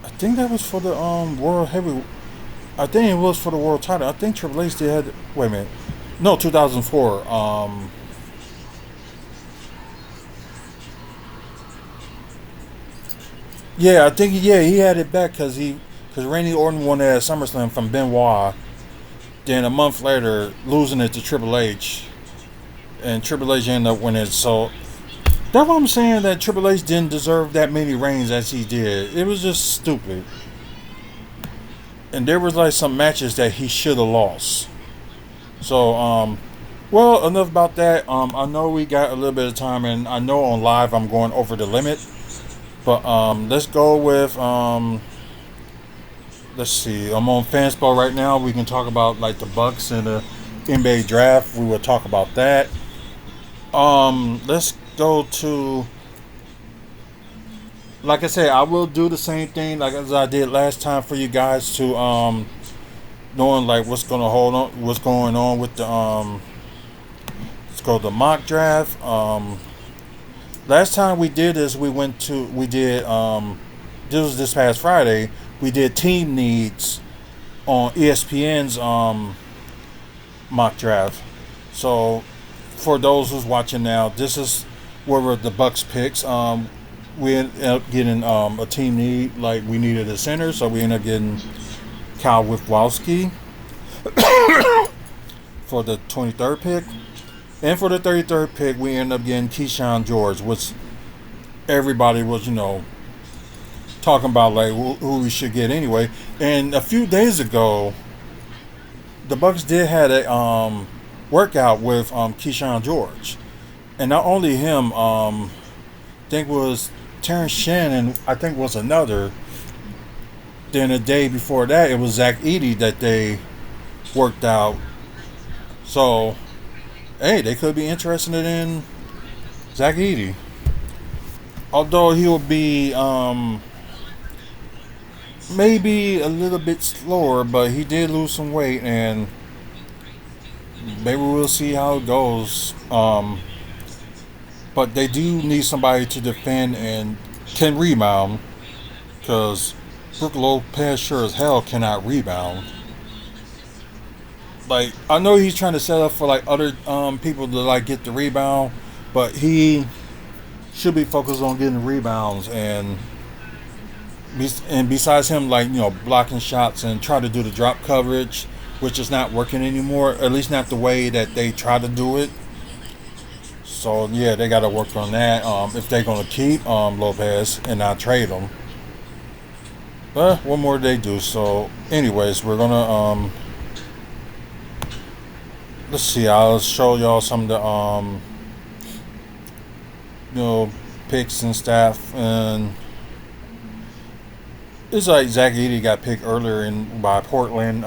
I think that was for the World Heavy. I think it was for the World Title. I think Triple H did. Wait a minute. No, 2004. Yeah, I think he had it back because Randy Orton won it at SummerSlam from Benoit. Then a month later, losing it to Triple H, and Triple H ended up winning it. So that's what I'm saying, that Triple H didn't deserve that many reigns as he did. It was just stupid. And there was like some matches that he should have lost. So well, enough about that. I know we got a little bit of time, and I know on live I'm going over the limit. But let's go with let's see. I'm on Fanspo right now. We can talk about like the Bucks and the NBA draft. We will talk about that. Let's go to, like I said, I will do the same thing like as I did last time for you guys to knowing like what's going on with the let's go to the mock draft. Last time we did this, we did this was this past Friday. We did team needs on ESPN's mock draft. So for those who's watching now, this is where were the Bucks picks. We ended up getting a team need, like we needed a center, so we ended up getting Kyle Wifwowski for the 23rd pick. And for the 33rd pick, we ended up getting Keyshawn George, which everybody was, talking about like who we should get anyway. And a few days ago, the Bucks did had a workout with Keyshawn George, and not only him, I think it was Terrence Shannon. I think was another. Then the day before that, it was Zach Edey that they worked out. So, hey, they could be interested in Zach Edey. Although he'll be maybe a little bit slower, but he did lose some weight, and maybe we'll see how it goes. But they do need somebody to defend and can rebound, because Brook Lopez sure as hell cannot rebound. Like, I know he's trying to set up for like other people to like get the rebound, but he should be focused on getting rebounds and besides him, like, blocking shots and try to do the drop coverage, which is not working anymore. At least not the way that they try to do it. So yeah, they got to work on that. If they're gonna keep Lopez and not trade him, but what more do they do? So, anyways, we're gonna let's see. I'll show y'all some of the you know picks and stuff, and it's like Zach Edey got picked earlier by Portland.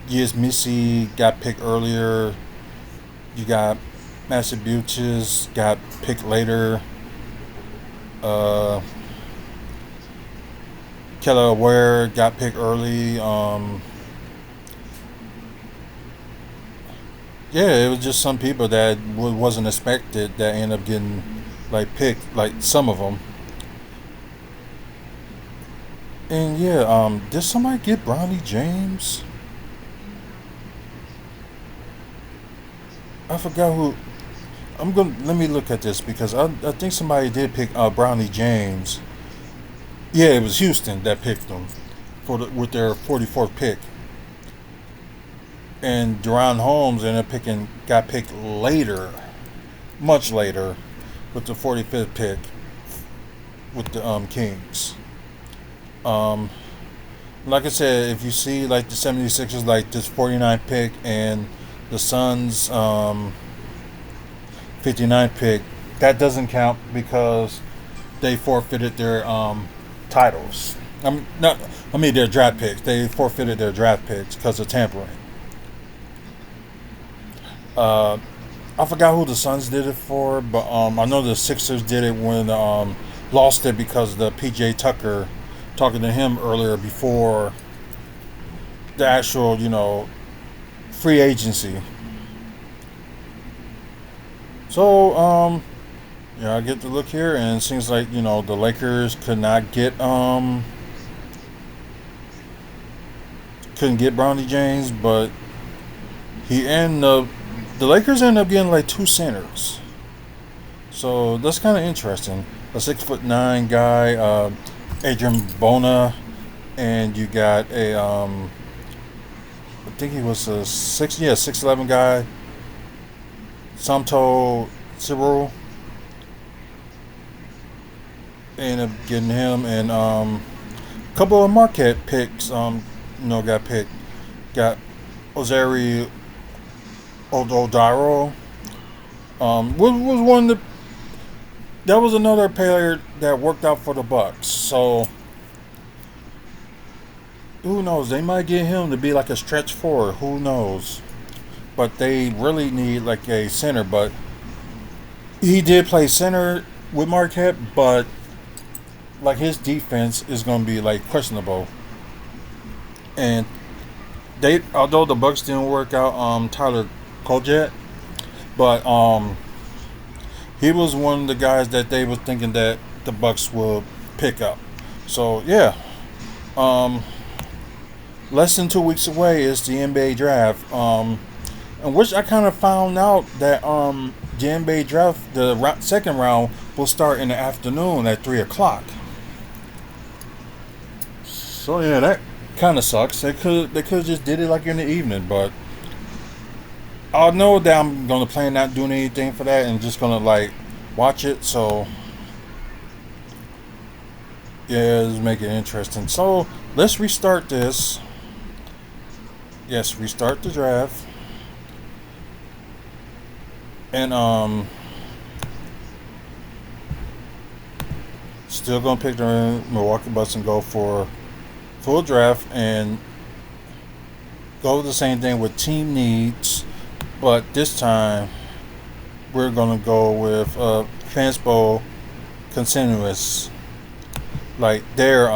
Yes, Missy got picked earlier. You got Massachusetts got picked later. Uh, Keller Ware got picked early. Yeah, it was just some people that wasn't expected that ended up getting like picked, like some of them. And yeah, did somebody get Bronny James? I forgot who. Let me look at this because I think somebody did pick Bronny James. Yeah, it was Houston that picked them with their 44th pick, and Deron Holmes got picked later, much later, with the 45th pick with the Kings. Um, like I said, if you see like the 76ers, like this 49th pick and the Suns 59th pick, that doesn't count because they forfeited their titles. Not. I mean their draft picks. They forfeited their draft picks because of tampering. Uh, I forgot who the Suns did it for, but I know the Sixers did it when lost it because of the PJ Tucker talking to him earlier before the actual free agency. So yeah, I get to look here, and it seems like the Lakers couldn't get Bronny James, but he ended up the Lakers ended up getting like two centers. So that's kind of interesting. A 6'9" guy, Adrian Bona, and you got I think he was a 6'11" guy, Samto Cyril. Ended up getting him, and a couple of Marquette picks. Got picked. Got Ozari Odaro. Was one of the that was another player that worked out for the Bucks. So who knows? They might get him to be like a stretch forward. Who knows? But they really need like a center. But he did play center with Marquette, but like his defense is going to be like questionable. And although the Bucks didn't work out Tyler Kojet, but he was one of the guys that they were thinking that the Bucks will pick up. So yeah, less than 2 weeks away is the NBA draft. In which I kind of found out that the NBA draft, the second round, will start in the afternoon at 3 o'clock. So yeah, that kind of sucks. They could just did it like in the evening, but I know that I'm gonna plan not doing anything for that and just gonna like watch it. So yeah, let's make it interesting. So let's restart this. Yes, restart the draft. And still gonna pick the Milwaukee Bucks and go for full draft and go the same thing with team needs, but this time we're gonna go with Fanspo Continuous, like their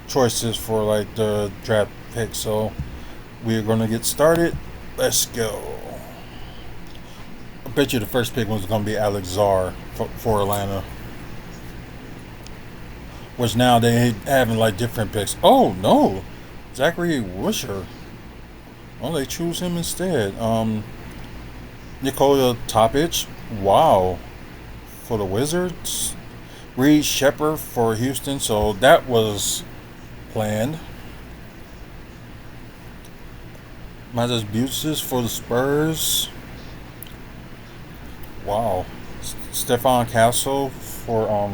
choices for like the draft pick. So we're gonna get started. Let's go. I bet you the first pick was gonna be Alex Zar for Atlanta. Which now they having like different picks. Oh no, Zachary Wisher. Oh, they choose him instead. Nikola Topic. Wow. for the Wizards. Reed Shepard for Houston. So that was planned. Miles Busis for the Spurs. Wow. Stephon Castle for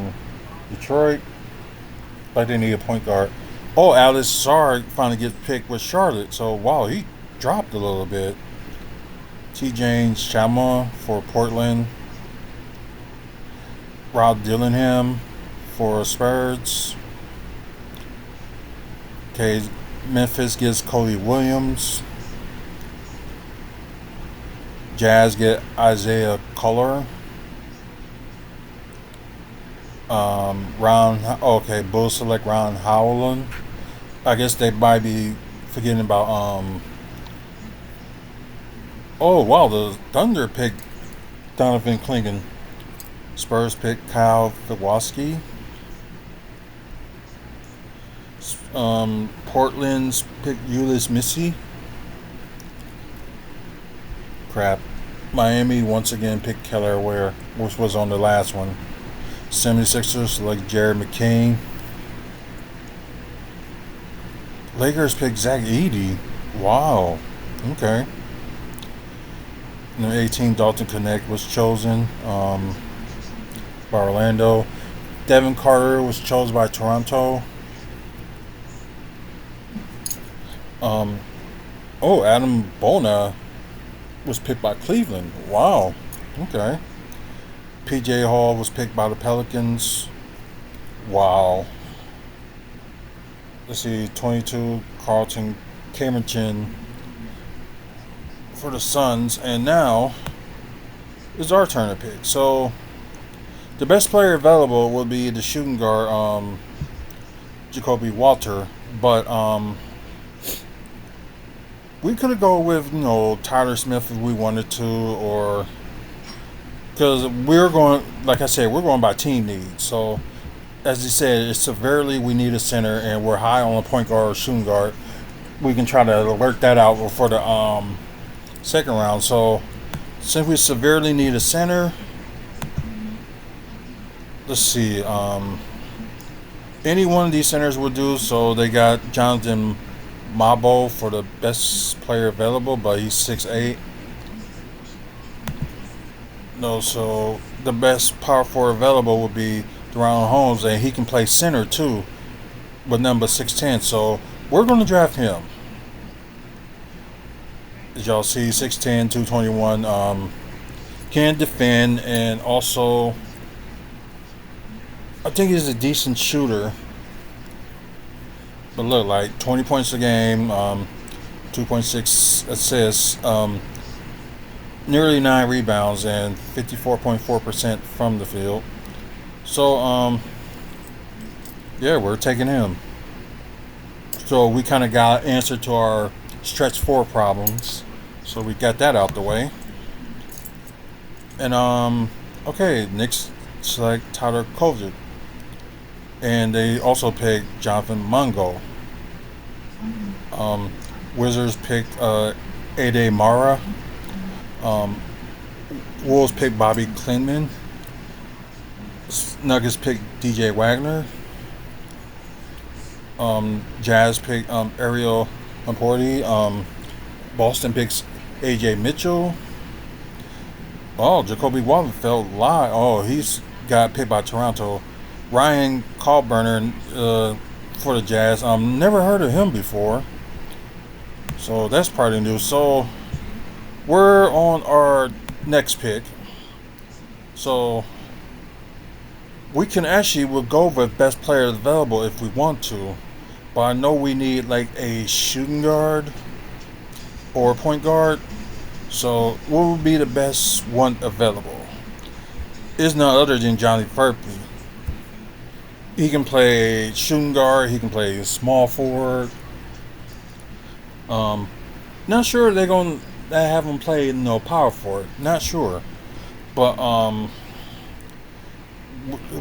Detroit. Like they need a point guard. Oh, Alex Sarr finally gets picked with Charlotte. So wow, he dropped a little bit. T. James Chama for Portland. Rod Dillingham for Spurs. Okay, Memphis gets Cody Williams. Jazz get Isaiah Culler. Bulls select Ron Howland. I guess they might be forgetting about oh wow, the Thunder picked Donovan Clingan. Spurs picked Kyle Filipowski. Portland's picked Ulyss Missy. Crap. Miami once again picked Keller Ware, which was on the last one. 76ers select Jared McCain. Lakers picked Zach Edey. Wow. Okay. Number 18, Dalton Connect was chosen by Orlando. Devin Carter was chosen by Toronto. Adam Bona was picked by Cleveland. Wow. Okay. PJ Hall was picked by the Pelicans. Wow. Let's see, 22, Carlton Cameron for the Suns. And now it's our turn to pick. So the best player available will be the shooting guard, Jacoby Walter. But we could go with, Tyler Smith if we wanted to, or because we're going, like I said, we're going by team needs. So, as you said, it's severely we need a center, and we're high on a point guard or shooting guard. We can try to work that out for the second round. So, since we severely need a center, let's see. Any one of these centers will do. So they got Jonathan Mabo for the best player available, but he's 6'8". No, so the best power forward available would be De'Ron Holmes, and he can play center too, but number 6'10". So we're going to draft him. As y'all see, 6'10", 221, can defend, and also I think he's a decent shooter. But look, like 20 points a game, 2.6 assists, nearly 9 rebounds, and 54.4% from the field. So, yeah, we're taking him. So we kind of got answer to our stretch 4 problems. So we got that out the way. And, okay, Knicks select Tyler Kovacic. And they also picked Jonathan Mungo. Wizards picked Ade Mara. Wolves picked Bobby Klintman. Nuggets picked DJ Wagner. Jazz picked Ariel Amporti. Boston picks AJ Mitchell. Oh, Jacoby Walton felt live. Oh, he's got picked by Toronto. Ryan Kalkbrenner for the Jazz. Never heard of him before. So that's part of the news. So we're on our next pick. So we can actually, we'll go with best player available if we want to. But I know we need like a shooting guard or a point guard. So what would be the best one available? It's none other than Johnny Furphy. He can play shooting guard. He can play small forward. Not sure they're gonna have him play power forward. Not sure, but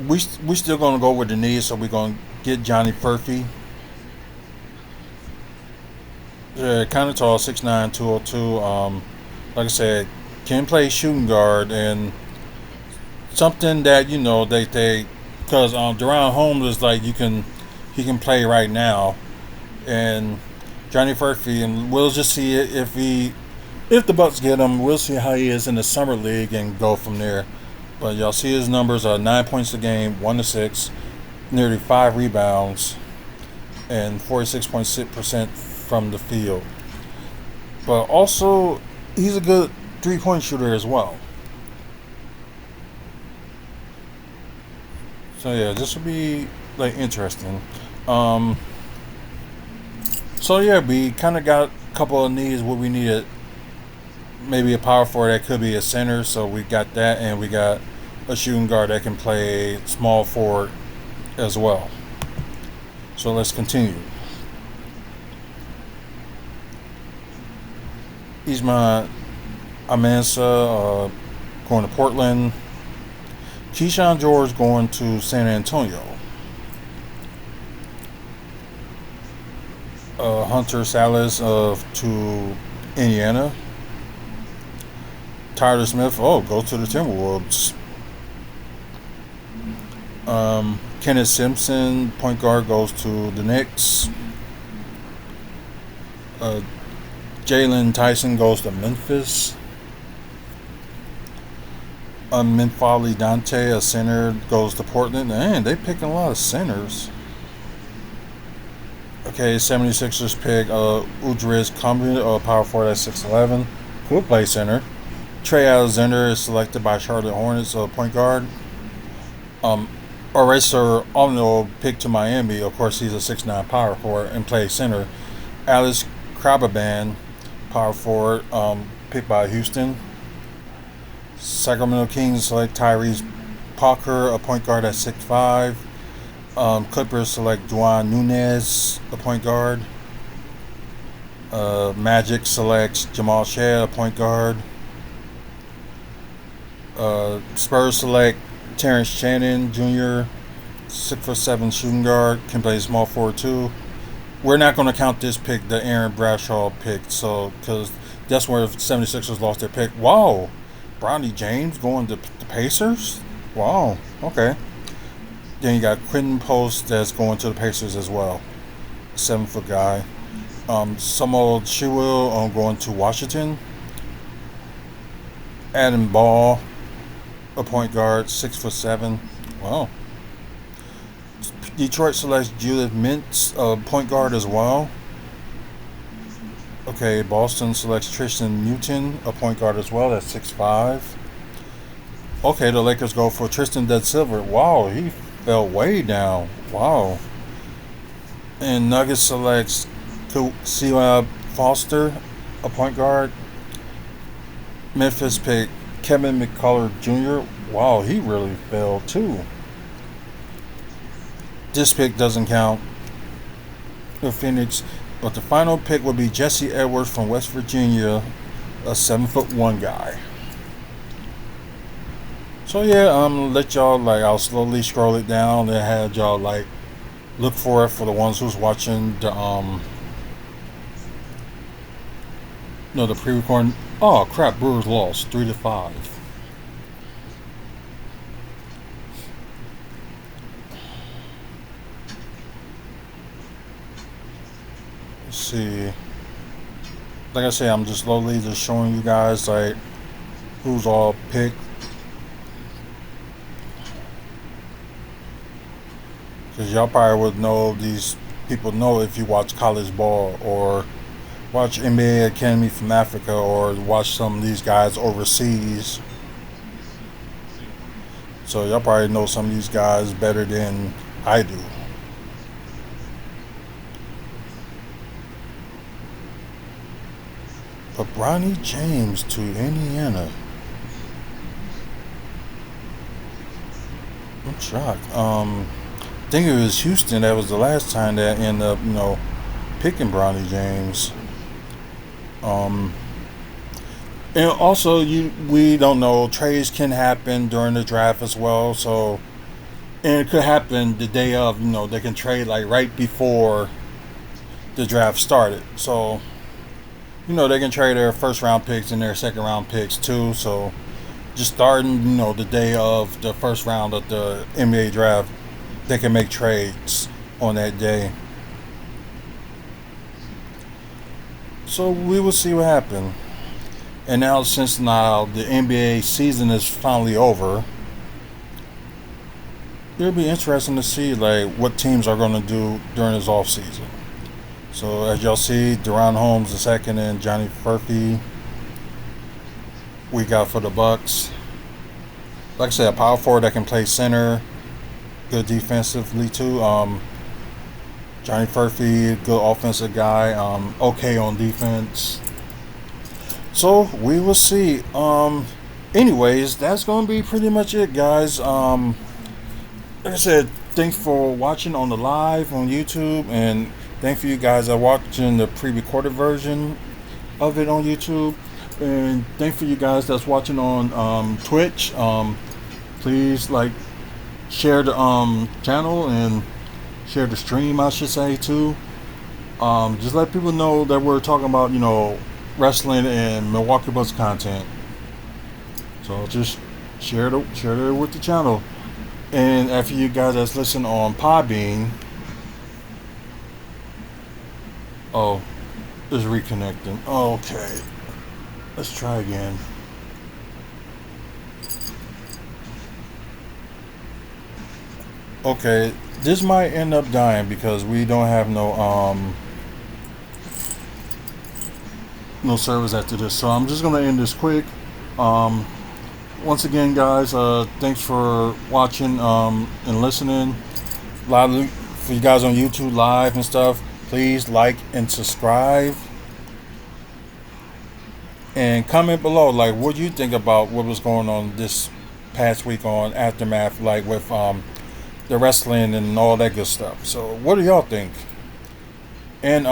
we still gonna go with the need. So we're gonna get Johnny Furphy. Kind of tall, 6'9", 202. Like I said, can play shooting guard, and something that they because Deron Holmes is like he can play right now, and Johnny Furphy, and we'll just see if the Bucks get him. We'll see how he is in the summer league and go from there. But y'all see his numbers are 9 points a game, 1 to 6, nearly 5 rebounds, and 46.6% from the field. But also, he's a good 3-point shooter as well. So yeah, this will be like interesting. Um, so yeah, we kind of got a couple of needs what we needed. Maybe a power forward that could be a center, so we got that, and we got a shooting guard that can play small forward as well. So let's continue. Ismail Amansa going to Portland. Keyshawn George going to San Antonio. Hunter Salas to Indiana. Tyler Smith, go to the Timberwolves. Kenneth Simpson, point guard, goes to the Knicks. Jalen Tyson goes to Memphis. Minfali Dante, a center, goes to Portland. Man, they picking a lot of centers. Okay, 76ers pick Udriz Cumbia, power forward at 6'11", could play center. Trey Alexander is selected by Charlotte Hornets, point guard. Eraser Omno picked to Miami. Of course, he's a 6'9" power forward and plays center. Alex Krababan, power forward, picked by Houston. Sacramento Kings select Tyrese Parker, a point guard at 6'5". Clippers select Juan Nunez, a point guard. Magic selects Jamal Shea, a point guard. Spurs select Terrence Shannon Jr., 6'7" shooting guard, can play small forward too. We're not going to count this pick, the Aaron Bradshaw pick, so because that's where the 76ers lost their pick. Wow, Bronny James going to the Pacers? Wow, okay. Then you got Quentin Post that's going to the Pacers as well, 7-foot guy. Samuel Chiwell going to Washington. Adam Ball, a point guard, 6'7". Wow. Detroit selects Julius Mintz, a point guard as well. Okay, Boston selects Tristan Newton, a point guard as well, that's 6'5". Okay, the Lakers go for Tristan Dead Silver. Wow, he fell way down. Wow. And Nuggets selects Celia Foster, a point guard. Memphis pick Kevin McCullough Jr. Wow, he really fell too. This pick doesn't count for Phoenix, but the final pick will be Jesse Edwards from West Virginia, a 7'1" guy. So yeah, let y'all I'll slowly scroll it down and have y'all look for it for the ones who's watching the the pre-recording. Oh crap, Brewers lost 3-5. Let's see. Like I say, I'm just slowly just showing you guys who's all picked. Because y'all probably would know these people know if you watch college ball or watch NBA Academy from Africa or watch some of these guys overseas. So y'all probably know some of these guys better than I do. But Bronny James to Indiana. I'm shocked. I think it was Houston that was the last time that ended up, picking Bronny James. And also, we don't know. Trades can happen during the draft as well. So, and it could happen the day of. They can trade right before the draft started. So, they can trade their first round picks and their second round picks too. So, just starting, the day of the first round of the NBA draft, they can make trades on that day. So we will see what happens. And now, since now the NBA season is finally over, it'll be interesting to see like what teams are going to do during this off season. So as y'all see, Deron Holmes II and Johnny Furphy, we got for the Bucks. Like I said, a power forward that can play center, good defensively too. Johnny Furphy, good offensive guy. Okay on defense. So we will see. Anyways, that's gonna be pretty much it, guys. Like I said, thanks for watching on the live on YouTube, and thank you guys that are watching the pre-recorded version of it on YouTube, and thank for you guys that's watching on Twitch. Please share the channel and share the stream, I should say too. Just let people know that we're talking about wrestling and Milwaukee Bucks content. So just share it with the channel. And after you guys that's listening on Podbean, oh, it's reconnecting. Okay, let's try again. Okay, this might end up dying because we don't have no service after this. So I'm just gonna end this quick. Once again, guys, thanks for watching and listening. A lot of for you guys on YouTube live and stuff. Please like and subscribe, and comment below like what you think about what was going on this past week on Aftermath, like with the wrestling and all that good stuff. So what do y'all think? And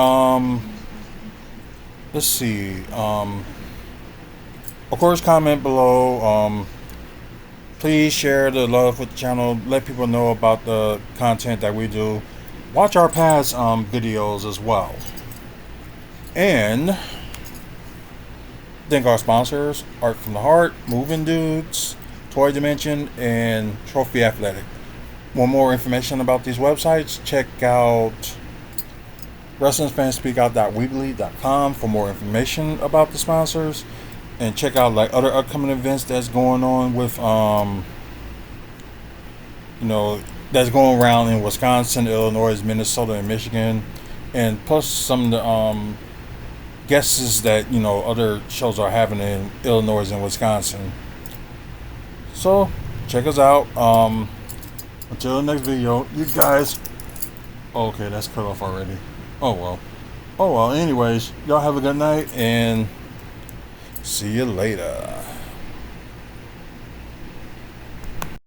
let's see. Of course, comment below. Please share the love with the channel. Let people know about the content that we do. Watch our past videos as well. And thank our sponsors: Art from the Heart, Moving Dudes, Toy Dimension, and Trophy Athletic. Want more information about these websites? Check out WrestlingFansSpeakOut.weebly.com for more information about the sponsors, and check out like other upcoming events that's going on with that's going around in Wisconsin, Illinois, Minnesota, and Michigan, and plus some of the guests that other shows are having in Illinois and Wisconsin. So check us out. Until the next video, you guys. Okay, that's cut off already. Oh well. Anyways, y'all have a good night and see you later.